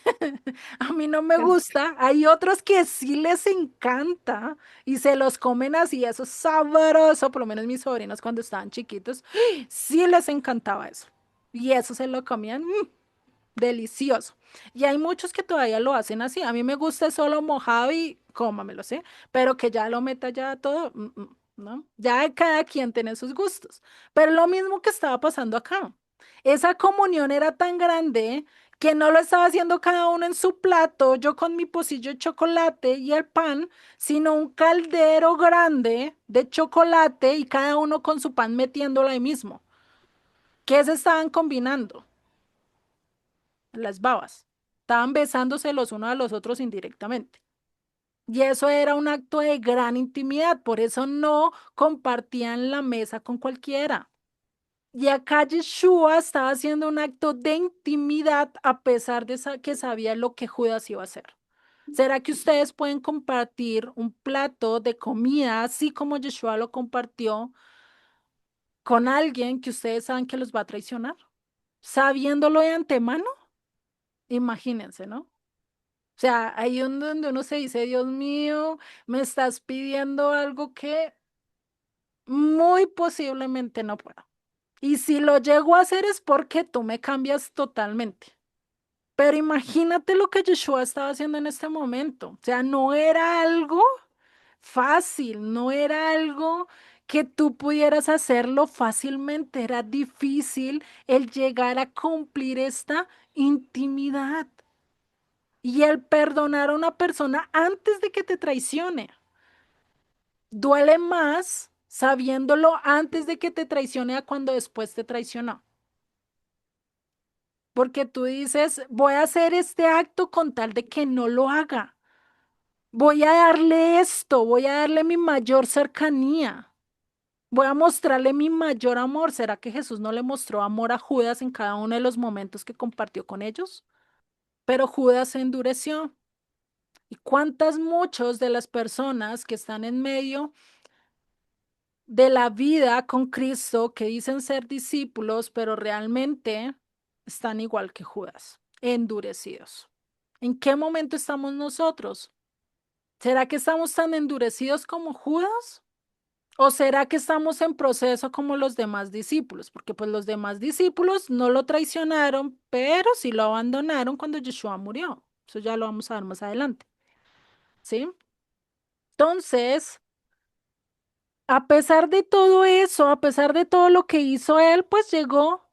A mí no me gusta. Hay otros que sí les encanta y se los comen así, eso es sabroso, por lo menos mis sobrinos cuando estaban chiquitos, sí les encantaba eso. Y eso se lo comían. Delicioso. Y hay muchos que todavía lo hacen así. A mí me gusta solo mojado y cómamelo, ¿sí? Pero que ya lo meta ya todo, ¿no? Ya cada quien tiene sus gustos. Pero lo mismo que estaba pasando acá. Esa comunión era tan grande que no lo estaba haciendo cada uno en su plato, yo con mi pocillo de chocolate y el pan, sino un caldero grande de chocolate y cada uno con su pan metiéndolo ahí mismo. ¿Qué se estaban combinando? Las babas. Estaban besándose los unos a los otros indirectamente. Y eso era un acto de gran intimidad, por eso no compartían la mesa con cualquiera. Y acá Yeshua estaba haciendo un acto de intimidad a pesar de que sabía lo que Judas iba a hacer. ¿Será que ustedes pueden compartir un plato de comida así como Yeshua lo compartió con alguien que ustedes saben que los va a traicionar? Sabiéndolo de antemano, imagínense, ¿no? O sea, ahí es donde uno se dice, Dios mío, me estás pidiendo algo que muy posiblemente no pueda. Y si lo llego a hacer es porque tú me cambias totalmente. Pero imagínate lo que Yeshua estaba haciendo en este momento. O sea, no era algo fácil, no era algo que tú pudieras hacerlo fácilmente. Era difícil el llegar a cumplir esta intimidad. Y el perdonar a una persona antes de que te traicione duele más sabiéndolo antes de que te traicione a cuando después te traicionó. Porque tú dices, voy a hacer este acto con tal de que no lo haga. Voy a darle esto, voy a darle mi mayor cercanía. Voy a mostrarle mi mayor amor. ¿Será que Jesús no le mostró amor a Judas en cada uno de los momentos que compartió con ellos? Pero Judas se endureció. ¿Y cuántas muchos de las personas que están en medio de la vida con Cristo, que dicen ser discípulos, pero realmente están igual que Judas, endurecidos? ¿En qué momento estamos nosotros? ¿Será que estamos tan endurecidos como Judas? ¿O será que estamos en proceso como los demás discípulos? Porque pues los demás discípulos no lo traicionaron, pero sí lo abandonaron cuando Yeshua murió. Eso ya lo vamos a ver más adelante, ¿sí? Entonces, a pesar de todo eso, a pesar de todo lo que hizo él, pues llegó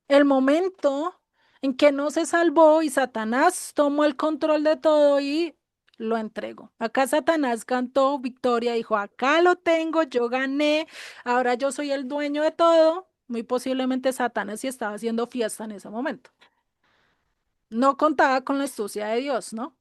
el momento en que no se salvó y Satanás tomó el control de todo y lo entregó. Acá Satanás cantó victoria, dijo, acá lo tengo, yo gané, ahora yo soy el dueño de todo. Muy posiblemente Satanás sí estaba haciendo fiesta en ese momento. No contaba con la astucia de Dios, ¿no?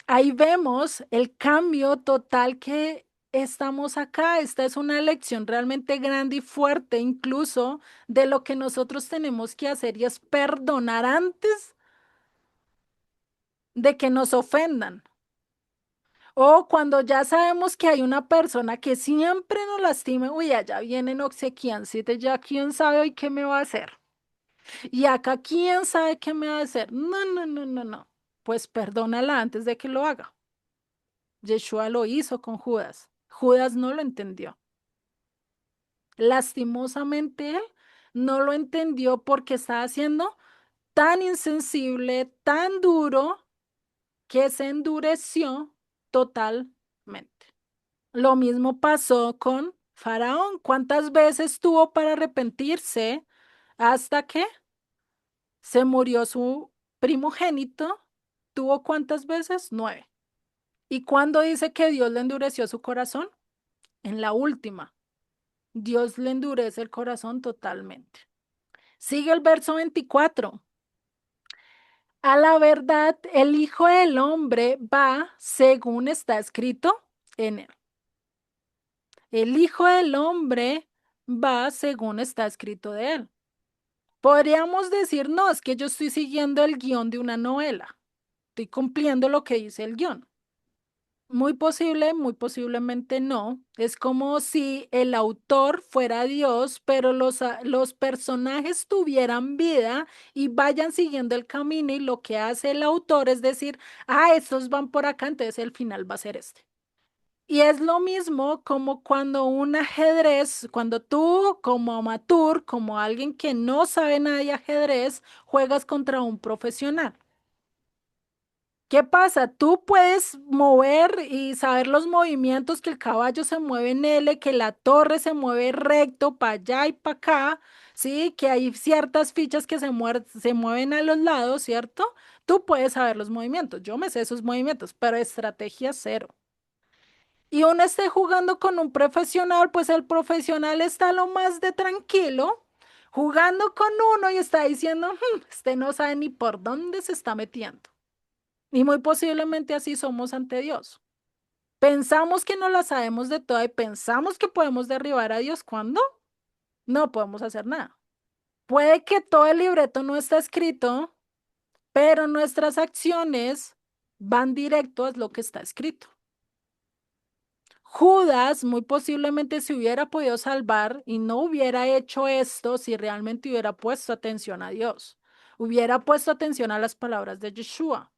Ahí vemos el cambio total que estamos acá. Esta es una lección realmente grande y fuerte, incluso de lo que nosotros tenemos que hacer y es perdonar antes de que nos ofendan. O cuando ya sabemos que hay una persona que siempre nos lastima, uy, allá vienen obsequiancita, ya quién sabe hoy qué me va a hacer. Y acá quién sabe qué me va a hacer. No, no, no, no, no. Pues perdónala antes de que lo haga. Yeshua lo hizo con Judas. Judas no lo entendió. Lastimosamente él no lo entendió porque estaba siendo tan insensible, tan duro, que se endureció totalmente. Lo mismo pasó con Faraón. ¿Cuántas veces tuvo para arrepentirse hasta que se murió su primogénito? ¿Tuvo cuántas veces? 9. ¿Y cuándo dice que Dios le endureció su corazón? En la última. Dios le endurece el corazón totalmente. Sigue el verso 24. A la verdad, el Hijo del Hombre va según está escrito en él. El Hijo del Hombre va según está escrito de él. Podríamos decir, no, es que yo estoy siguiendo el guión de una novela. Estoy cumpliendo lo que dice el guión. Muy posible, muy posiblemente no. Es como si el autor fuera Dios, pero los personajes tuvieran vida y vayan siguiendo el camino y lo que hace el autor es decir, ah, estos van por acá, entonces el final va a ser este. Y es lo mismo como cuando un ajedrez, cuando tú como amateur, como alguien que no sabe nada de ajedrez, juegas contra un profesional. ¿Qué pasa? Tú puedes mover y saber los movimientos, que el caballo se mueve en L, que la torre se mueve recto para allá y para acá, ¿sí? Que hay ciertas fichas que se mueven a los lados, ¿cierto? Tú puedes saber los movimientos. Yo me sé esos movimientos, pero estrategia cero. Y uno esté jugando con un profesional, pues el profesional está lo más de tranquilo, jugando con uno y está diciendo, este no sabe ni por dónde se está metiendo". Y muy posiblemente así somos ante Dios. Pensamos que no la sabemos de toda y pensamos que podemos derribar a Dios cuando no podemos hacer nada. Puede que todo el libreto no está escrito, pero nuestras acciones van directo a lo que está escrito. Judas muy posiblemente se hubiera podido salvar y no hubiera hecho esto si realmente hubiera puesto atención a Dios. Hubiera puesto atención a las palabras de Yeshua.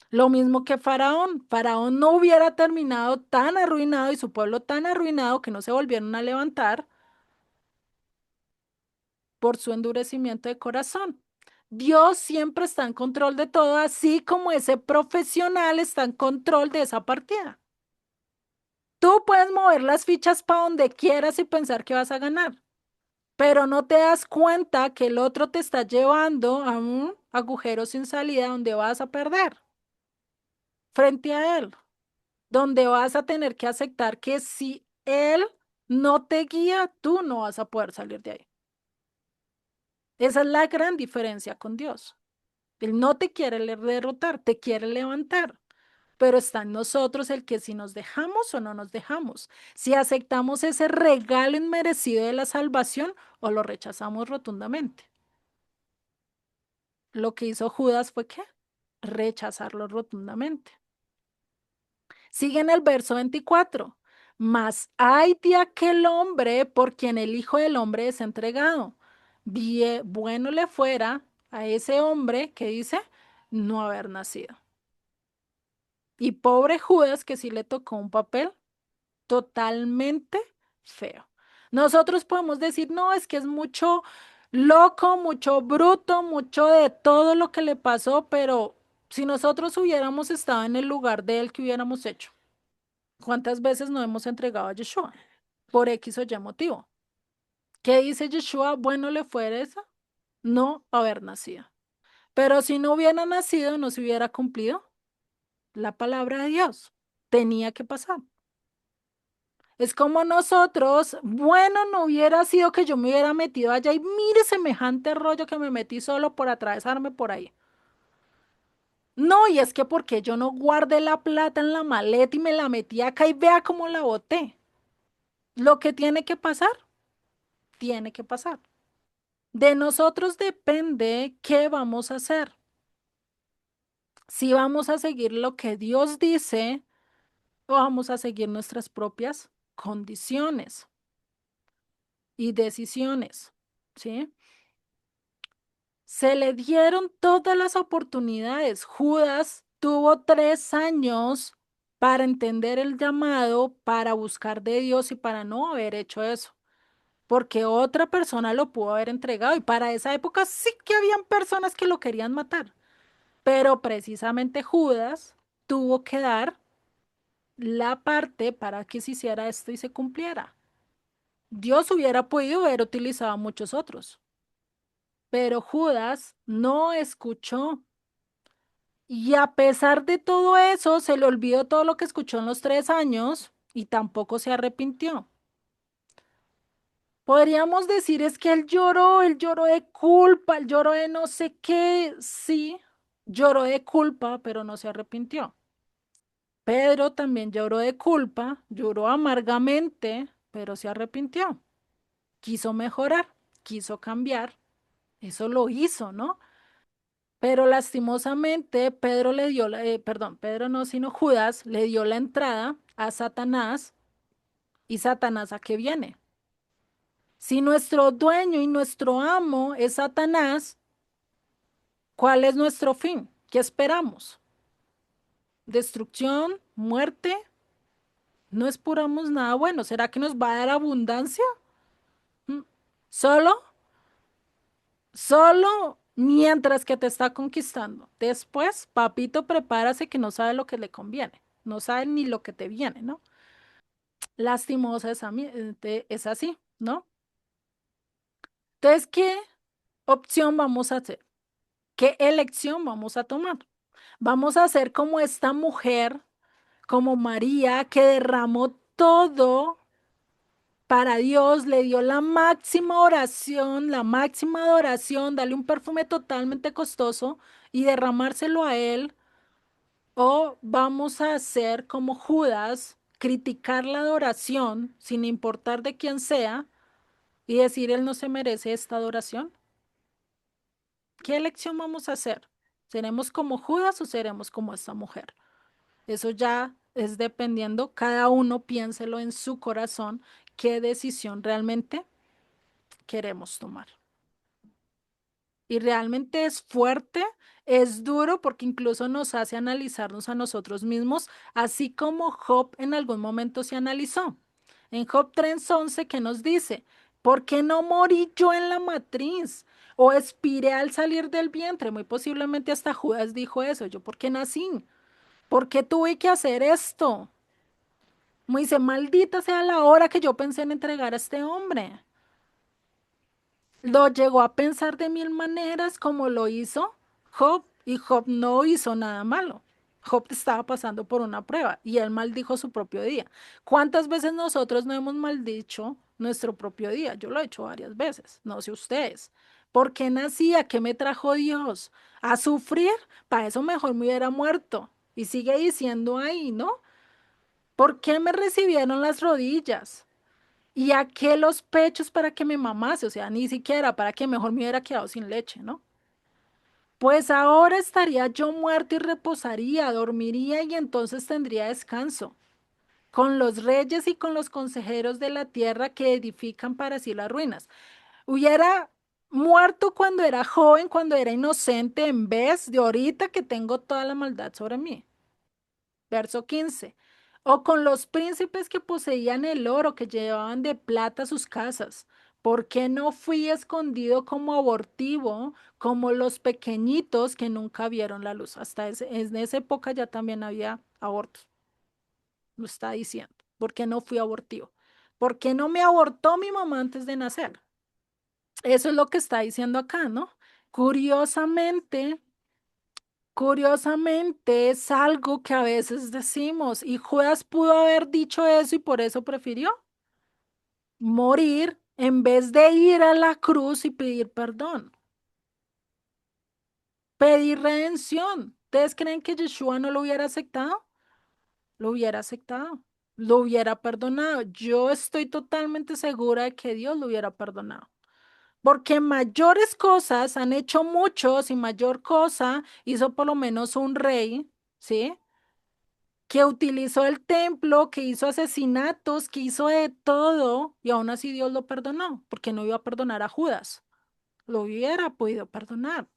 Lo mismo que Faraón. Faraón no hubiera terminado tan arruinado y su pueblo tan arruinado que no se volvieron a levantar por su endurecimiento de corazón. Dios siempre está en control de todo, así como ese profesional está en control de esa partida. Tú puedes mover las fichas para donde quieras y pensar que vas a ganar, pero no te das cuenta que el otro te está llevando a un agujero sin salida donde vas a perder frente a él, donde vas a tener que aceptar que si él no te guía, tú no vas a poder salir de ahí. Esa es la gran diferencia con Dios. Él no te quiere derrotar, te quiere levantar. Pero está en nosotros el que si nos dejamos o no nos dejamos, si aceptamos ese regalo inmerecido de la salvación o lo rechazamos rotundamente. Lo que hizo Judas fue ¿qué? Rechazarlo rotundamente. Sigue en el verso 24. Mas hay de aquel hombre por quien el Hijo del Hombre es entregado. Bueno le fuera a ese hombre que dice no haber nacido. Y pobre Judas que sí le tocó un papel totalmente feo. Nosotros podemos decir, no, es que es mucho loco, mucho bruto, mucho de todo lo que le pasó, pero si nosotros hubiéramos estado en el lugar de él, ¿qué hubiéramos hecho? ¿Cuántas veces nos hemos entregado a Yeshua? Por X o Y motivo. ¿Qué dice Yeshua? Bueno, le fuera eso, no haber nacido. Pero si no hubiera nacido, no se hubiera cumplido la palabra de Dios. Tenía que pasar. Es como nosotros, bueno, no hubiera sido que yo me hubiera metido allá y mire semejante rollo que me metí solo por atravesarme por ahí. No, y es que porque yo no guardé la plata en la maleta y me la metí acá y vea cómo la boté. Lo que tiene que pasar. De nosotros depende qué vamos a hacer. Si vamos a seguir lo que Dios dice o vamos a seguir nuestras propias condiciones y decisiones, ¿sí? Se le dieron todas las oportunidades. Judas tuvo 3 años para entender el llamado, para buscar de Dios y para no haber hecho eso, porque otra persona lo pudo haber entregado y para esa época sí que habían personas que lo querían matar, pero precisamente Judas tuvo que dar la parte para que se hiciera esto y se cumpliera. Dios hubiera podido haber utilizado a muchos otros, pero Judas no escuchó. Y a pesar de todo eso, se le olvidó todo lo que escuchó en los 3 años y tampoco se arrepintió. Podríamos decir es que él lloró de culpa, él lloró de no sé qué, sí, lloró de culpa, pero no se arrepintió. Pedro también lloró de culpa, lloró amargamente, pero se arrepintió. Quiso mejorar, quiso cambiar, eso lo hizo, ¿no? Pero lastimosamente Pedro le dio, perdón, Pedro no, sino Judas le dio la entrada a Satanás. ¿Y Satanás a qué viene? Si nuestro dueño y nuestro amo es Satanás, ¿cuál es nuestro fin? ¿Qué esperamos? ¿Destrucción? ¿Muerte? No esperamos nada bueno. ¿Será que nos va a dar abundancia? Mm. Solo, solo mientras que te está conquistando. Después, papito, prepárase que no sabe lo que le conviene. No sabe ni lo que te viene, ¿no? Lastimosa es así, ¿no? Entonces, ¿qué opción vamos a hacer? ¿Qué elección vamos a tomar? Vamos a hacer como esta mujer, como María, que derramó todo para Dios, le dio la máxima oración, la máxima adoración, darle un perfume totalmente costoso y derramárselo a él. O vamos a hacer como Judas, criticar la adoración sin importar de quién sea y decir él no se merece esta adoración. ¿Qué elección vamos a hacer? ¿Seremos como Judas o seremos como esta mujer? Eso ya es dependiendo, cada uno piénselo en su corazón, qué decisión realmente queremos tomar. Y realmente es fuerte, es duro porque incluso nos hace analizarnos a nosotros mismos, así como Job en algún momento se analizó. En Job 3:11, ¿qué nos dice? ¿Por qué no morí yo en la matriz? ¿O expiré al salir del vientre? Muy posiblemente hasta Judas dijo eso. ¿Yo por qué nací? ¿Por qué tuve que hacer esto? Me dice, maldita sea la hora que yo pensé en entregar a este hombre. Lo llegó a pensar de mil maneras como lo hizo Job y Job no hizo nada malo. Job estaba pasando por una prueba y él maldijo su propio día. ¿Cuántas veces nosotros no hemos maldicho nuestro propio día? Yo lo he hecho varias veces, no sé ustedes. ¿Por qué nací? ¿A qué me trajo Dios? ¿A sufrir? Para eso mejor me hubiera muerto. Y sigue diciendo ahí, ¿no? ¿Por qué me recibieron las rodillas? ¿Y a qué los pechos para que me mamase? O sea, ni siquiera para que mejor me hubiera quedado sin leche, ¿no? Pues ahora estaría yo muerto y reposaría, dormiría y entonces tendría descanso, con los reyes y con los consejeros de la tierra que edifican para sí las ruinas. Hubiera muerto cuando era joven, cuando era inocente, en vez de ahorita que tengo toda la maldad sobre mí. Verso 15. O con los príncipes que poseían el oro, que llevaban de plata sus casas. ¿Por qué no fui escondido como abortivo, como los pequeñitos que nunca vieron la luz? En esa época ya también había abortos, lo está diciendo. ¿Por qué no fui abortivo? ¿Por qué no me abortó mi mamá antes de nacer? Eso es lo que está diciendo acá, ¿no? Curiosamente, Curiosamente, es algo que a veces decimos, y Judas pudo haber dicho eso y por eso prefirió morir en vez de ir a la cruz y pedir perdón, pedir redención. ¿Ustedes creen que Yeshua no lo hubiera aceptado? Lo hubiera aceptado, lo hubiera perdonado. Yo estoy totalmente segura de que Dios lo hubiera perdonado. Porque mayores cosas han hecho muchos y mayor cosa hizo por lo menos un rey, ¿sí? Que utilizó el templo, que hizo asesinatos, que hizo de todo y aún así Dios lo perdonó, porque no iba a perdonar a Judas. Lo hubiera podido perdonar.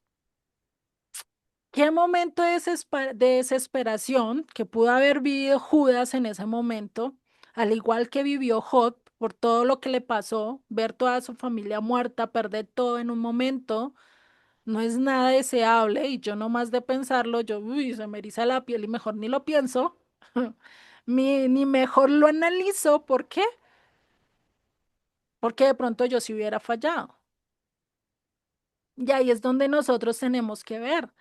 ¿Qué momento de de desesperación que pudo haber vivido Judas en ese momento, al igual que vivió Job por todo lo que le pasó, ver toda su familia muerta, perder todo en un momento, no es nada deseable y yo nomás de pensarlo, yo, uy, se me eriza la piel y mejor ni lo pienso, ni mejor lo analizo, ¿por qué? Porque de pronto yo sí hubiera fallado. Y ahí es donde nosotros tenemos que ver.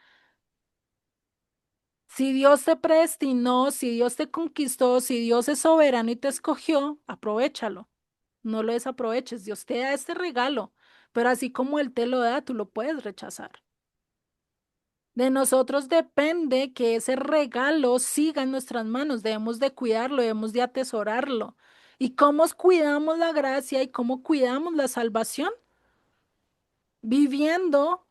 Si Dios te predestinó, si Dios te conquistó, si Dios es soberano y te escogió, aprovéchalo. No lo desaproveches. Dios te da este regalo, pero así como Él te lo da, tú lo puedes rechazar. De nosotros depende que ese regalo siga en nuestras manos. Debemos de cuidarlo, debemos de atesorarlo. ¿Y cómo cuidamos la gracia y cómo cuidamos la salvación? Viviendo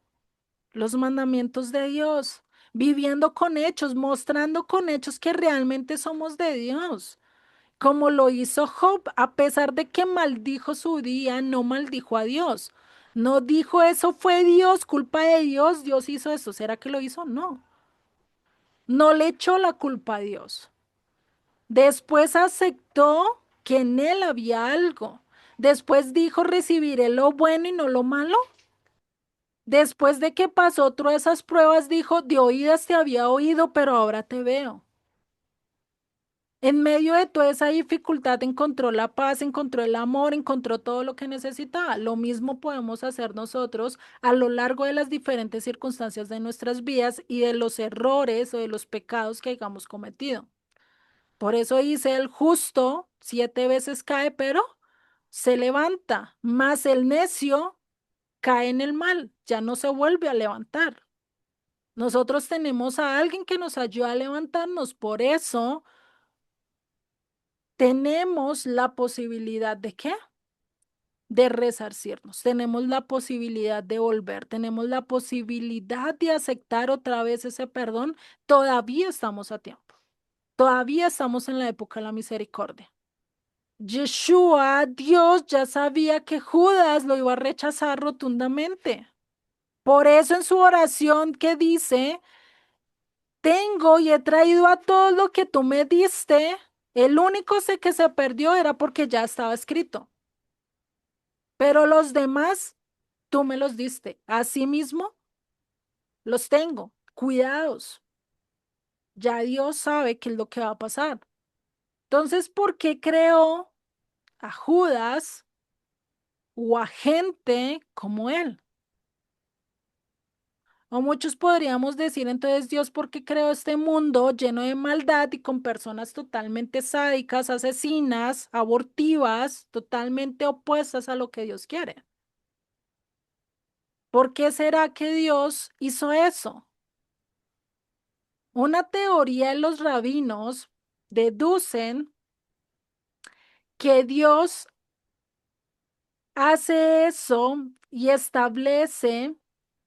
los mandamientos de Dios, viviendo con hechos, mostrando con hechos que realmente somos de Dios, como lo hizo Job, a pesar de que maldijo su día, no maldijo a Dios. No dijo eso fue Dios, culpa de Dios, Dios hizo eso. ¿Será que lo hizo? No. No le echó la culpa a Dios. Después aceptó que en él había algo. Después dijo, recibiré lo bueno y no lo malo. Después de que pasó todas esas pruebas, dijo, de oídas te había oído, pero ahora te veo. En medio de toda esa dificultad encontró la paz, encontró el amor, encontró todo lo que necesitaba. Lo mismo podemos hacer nosotros a lo largo de las diferentes circunstancias de nuestras vidas y de los errores o de los pecados que hayamos cometido. Por eso dice el justo, 7 veces cae, pero se levanta, mas el necio cae en el mal, ya no se vuelve a levantar. Nosotros tenemos a alguien que nos ayuda a levantarnos, por eso tenemos la posibilidad de ¿qué? De resarcirnos, tenemos la posibilidad de volver, tenemos la posibilidad de aceptar otra vez ese perdón, todavía estamos a tiempo, todavía estamos en la época de la misericordia. Yeshua, Dios ya sabía que Judas lo iba a rechazar rotundamente. Por eso en su oración que dice, tengo y he traído a todo lo que tú me diste, el único que se perdió era porque ya estaba escrito, pero los demás tú me los diste. Asimismo, los tengo, cuidados. Ya Dios sabe qué es lo que va a pasar. Entonces, ¿por qué creó a Judas o a gente como él? O muchos podríamos decir entonces, Dios, ¿por qué creó este mundo lleno de maldad y con personas totalmente sádicas, asesinas, abortivas, totalmente opuestas a lo que Dios quiere? ¿Por qué será que Dios hizo eso? Una teoría de los rabinos deducen que Dios hace eso y establece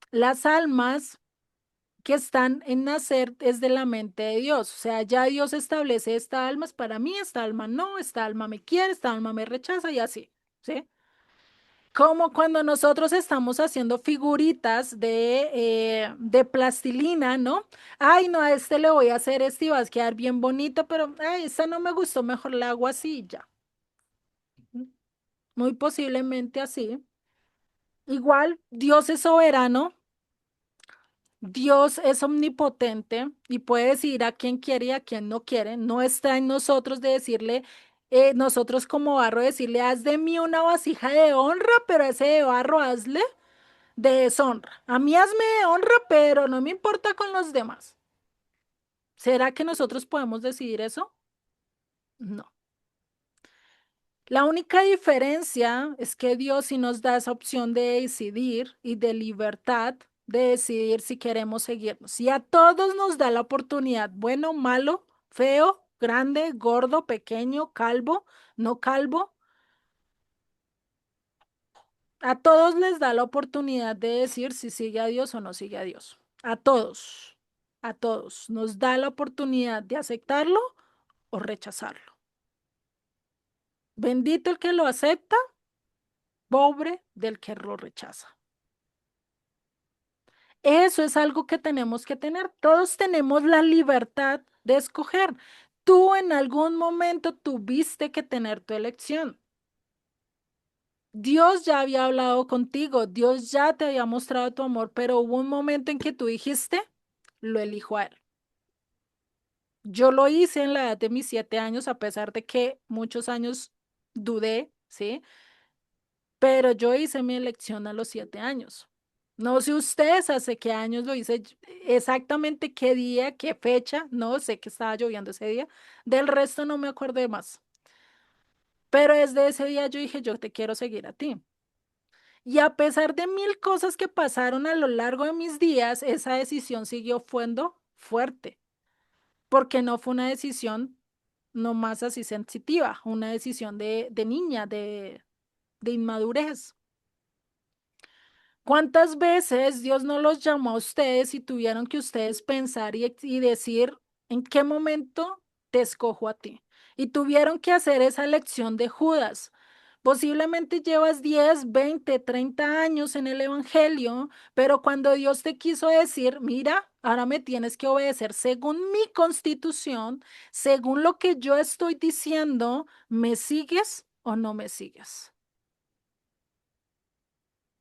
las almas que están en nacer desde la mente de Dios. O sea, ya Dios establece esta alma es para mí, esta alma no, esta alma me quiere, esta alma me rechaza y así, ¿sí? Como cuando nosotros estamos haciendo figuritas de plastilina, ¿no? Ay, no, a este le voy a hacer este y va a quedar bien bonito, pero ay, esta no me gustó, mejor la hago así y ya. Muy posiblemente así. Igual, Dios es soberano. Dios es omnipotente y puede decir a quien quiere y a quien no quiere. No está en nosotros de decirle, nosotros como barro, decirle, haz de mí una vasija de honra, pero ese de barro hazle de deshonra. A mí hazme de honra, pero no me importa con los demás. ¿Será que nosotros podemos decidir eso? No. La única diferencia es que Dios sí nos da esa opción de decidir y de libertad de decidir si queremos seguirnos. Si a todos nos da la oportunidad, bueno, malo, feo, grande, gordo, pequeño, calvo, no calvo, a todos les da la oportunidad de decir si sigue a Dios o no sigue a Dios. A todos nos da la oportunidad de aceptarlo o rechazarlo. Bendito el que lo acepta, pobre del que lo rechaza. Eso es algo que tenemos que tener. Todos tenemos la libertad de escoger. Tú en algún momento tuviste que tener tu elección. Dios ya había hablado contigo, Dios ya te había mostrado tu amor, pero hubo un momento en que tú dijiste, lo elijo a él. Yo lo hice en la edad de mis 7 años, a pesar de que muchos años dudé, ¿sí? Pero yo hice mi elección a los 7 años. No sé ustedes hace qué años lo hice, exactamente qué día, qué fecha, no sé que estaba lloviendo ese día. Del resto no me acuerdo de más. Pero desde ese día yo dije, yo te quiero seguir a ti. Y a pesar de mil cosas que pasaron a lo largo de mis días, esa decisión siguió siendo fuerte, porque no fue una decisión no más así sensitiva, una decisión de niña, de inmadurez. ¿Cuántas veces Dios no los llamó a ustedes y tuvieron que ustedes pensar y decir en qué momento te escojo a ti? Y tuvieron que hacer esa elección de Judas. Posiblemente llevas 10, 20, 30 años en el Evangelio, pero cuando Dios te quiso decir, mira, ahora me tienes que obedecer según mi constitución, según lo que yo estoy diciendo, ¿me sigues o no me sigues?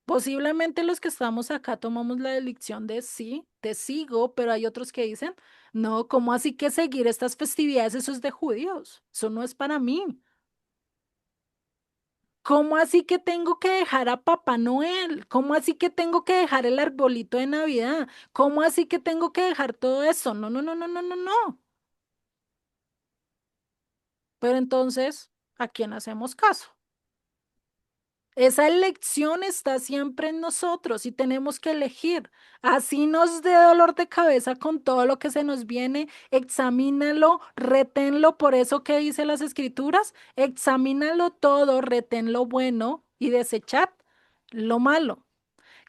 Posiblemente los que estamos acá tomamos la elección de sí, te sigo, pero hay otros que dicen, no, ¿cómo así que seguir estas festividades? Eso es de judíos, eso no es para mí. ¿Cómo así que tengo que dejar a Papá Noel? ¿Cómo así que tengo que dejar el arbolito de Navidad? ¿Cómo así que tengo que dejar todo eso? No, no, no, no, no, no, no. Pero entonces, ¿a quién hacemos caso? Esa elección está siempre en nosotros y tenemos que elegir. Así nos dé dolor de cabeza con todo lo que se nos viene, examínalo, reténlo. Por eso que dice las escrituras, examínalo todo, retén lo bueno y desechad lo malo.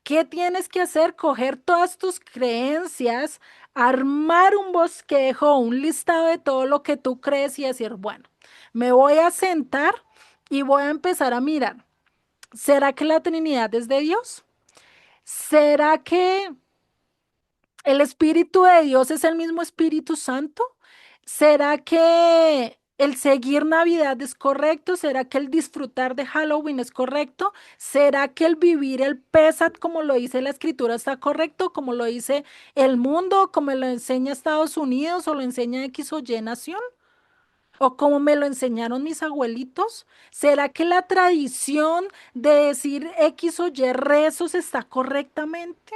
¿Qué tienes que hacer? Coger todas tus creencias, armar un bosquejo, un listado de todo lo que tú crees y decir, bueno, me voy a sentar y voy a empezar a mirar. ¿Será que la Trinidad es de Dios? ¿Será que el Espíritu de Dios es el mismo Espíritu Santo? ¿Será que el seguir Navidad es correcto? ¿Será que el disfrutar de Halloween es correcto? ¿Será que el vivir el Pesat, como lo dice la Escritura, está correcto? ¿Como lo dice el mundo? ¿Como lo enseña Estados Unidos o lo enseña X o Y nación? ¿O como me lo enseñaron mis abuelitos? ¿Será que la tradición de decir X o Y rezos está correctamente?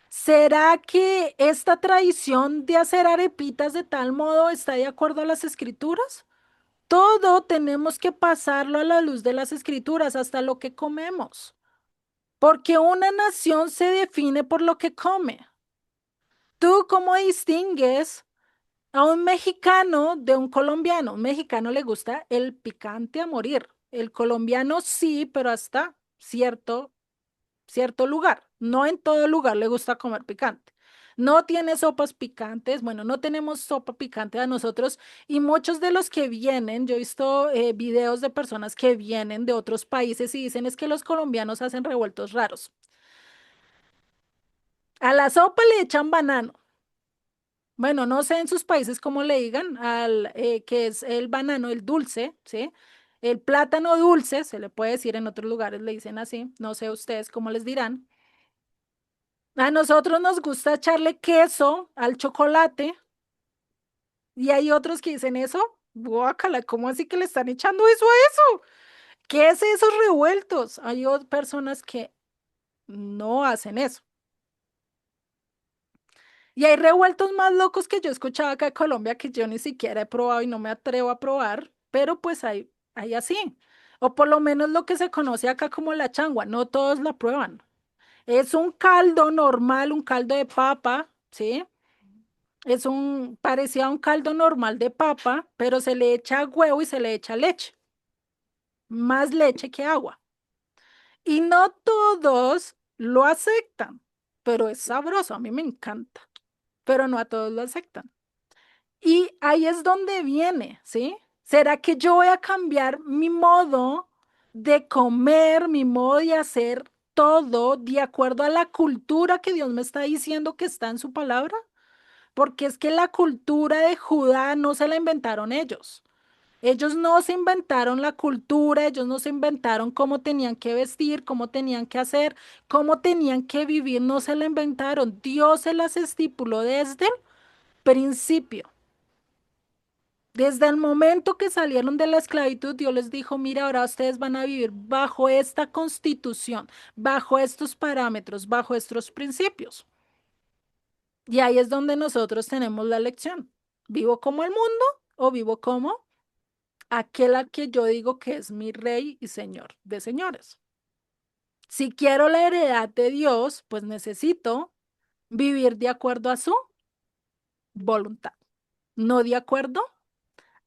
¿Será que esta tradición de hacer arepitas de tal modo está de acuerdo a las escrituras? Todo tenemos que pasarlo a la luz de las escrituras, hasta lo que comemos, porque una nación se define por lo que come. ¿Tú cómo distingues a un mexicano de un colombiano? Un mexicano le gusta el picante a morir. El colombiano sí, pero hasta cierto lugar. No en todo lugar le gusta comer picante. No tiene sopas picantes. Bueno, no tenemos sopa picante a nosotros y muchos de los que vienen, yo he visto videos de personas que vienen de otros países y dicen es que los colombianos hacen revueltos raros. A la sopa le echan banano. Bueno, no sé en sus países cómo le digan al que es el banano, el dulce, ¿sí? El plátano dulce, se le puede decir en otros lugares, le dicen así, no sé ustedes cómo les dirán. A nosotros nos gusta echarle queso al chocolate y hay otros que dicen eso. Guácala, ¿cómo así que le están echando eso a eso? ¿Qué es esos revueltos? Hay personas que no hacen eso. Y hay revueltos más locos que yo escuchaba acá en Colombia que yo ni siquiera he probado y no me atrevo a probar, pero pues hay así. O por lo menos lo que se conoce acá como la changua, no todos la prueban. Es un caldo normal, un caldo de papa, ¿sí? Parecía un caldo normal de papa, pero se le echa huevo y se le echa leche, más leche que agua. Y no todos lo aceptan, pero es sabroso, a mí me encanta, pero no a todos lo aceptan. Y ahí es donde viene, ¿sí? ¿Será que yo voy a cambiar mi modo de comer, mi modo de hacer todo de acuerdo a la cultura que Dios me está diciendo que está en su palabra? Porque es que la cultura de Judá no se la inventaron ellos. Ellos no se inventaron la cultura, ellos no se inventaron cómo tenían que vestir, cómo tenían que hacer, cómo tenían que vivir, no se la inventaron. Dios se las estipuló desde el principio. Desde el momento que salieron de la esclavitud, Dios les dijo, mira, ahora ustedes van a vivir bajo esta constitución, bajo estos parámetros, bajo estos principios. Y ahí es donde nosotros tenemos la lección. ¿Vivo como el mundo o vivo como aquel al que yo digo que es mi rey y señor de señores? Si quiero la heredad de Dios, pues necesito vivir de acuerdo a su voluntad, no de acuerdo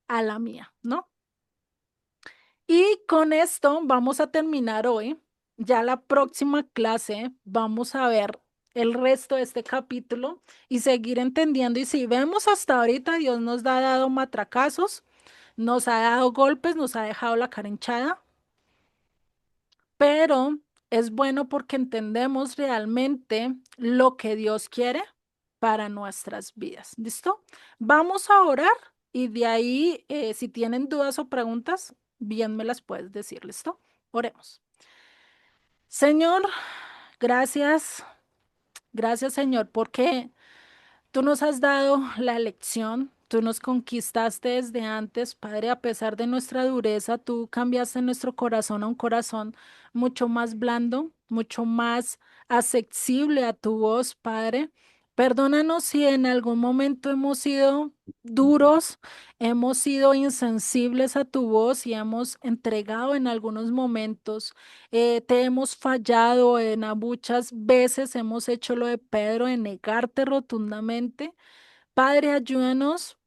a la mía, ¿no? Y con esto vamos a terminar hoy. Ya la próxima clase vamos a ver el resto de este capítulo y seguir entendiendo. Y si vemos hasta ahorita, Dios nos ha dado matracazos, nos ha dado golpes, nos ha dejado la cara hinchada, pero es bueno porque entendemos realmente lo que Dios quiere para nuestras vidas. ¿Listo? Vamos a orar y de ahí, si tienen dudas o preguntas, bien me las puedes decir. ¿Listo? Oremos. Señor, gracias, gracias Señor, porque tú nos has dado la elección, tú nos conquistaste desde antes, Padre, a pesar de nuestra dureza, tú cambiaste nuestro corazón a un corazón mucho más blando, mucho más accesible a tu voz, Padre. Perdónanos si en algún momento hemos sido duros, hemos sido insensibles a tu voz y hemos entregado en algunos momentos, te hemos fallado, muchas veces hemos hecho lo de Pedro, de negarte rotundamente. Padre, ayúdanos.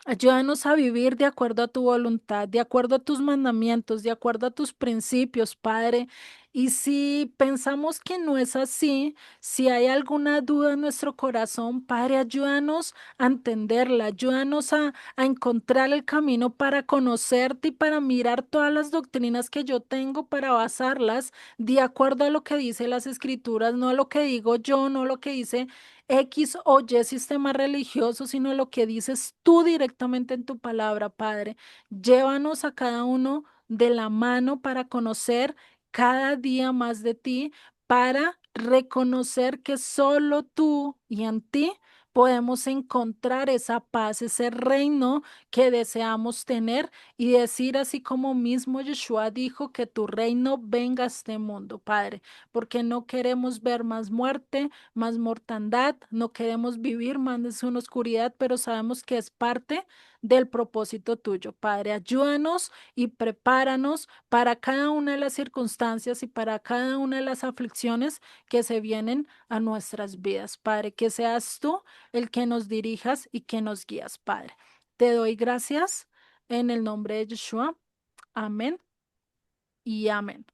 Ayúdanos a vivir de acuerdo a tu voluntad, de acuerdo a tus mandamientos, de acuerdo a tus principios, Padre. Y si pensamos que no es así, si hay alguna duda en nuestro corazón, Padre, ayúdanos a entenderla, ayúdanos a encontrar el camino para conocerte y para mirar todas las doctrinas que yo tengo para basarlas de acuerdo a lo que dice las Escrituras, no a lo que digo yo, no lo que dice X o Y sistema religioso, sino lo que dices tú directamente en tu palabra, Padre. Llévanos a cada uno de la mano para conocer cada día más de ti, para reconocer que solo tú y en ti podemos encontrar esa paz, ese reino que deseamos tener y decir así como mismo Yeshua dijo, que tu reino venga a este mundo, Padre, porque no queremos ver más muerte, más mortandad, no queremos vivir más en una oscuridad, pero sabemos que es parte del propósito tuyo. Padre, ayúdanos y prepáranos para cada una de las circunstancias y para cada una de las aflicciones que se vienen a nuestras vidas. Padre, que seas tú el que nos dirijas y que nos guías, Padre. Te doy gracias en el nombre de Yeshua. Amén y amén.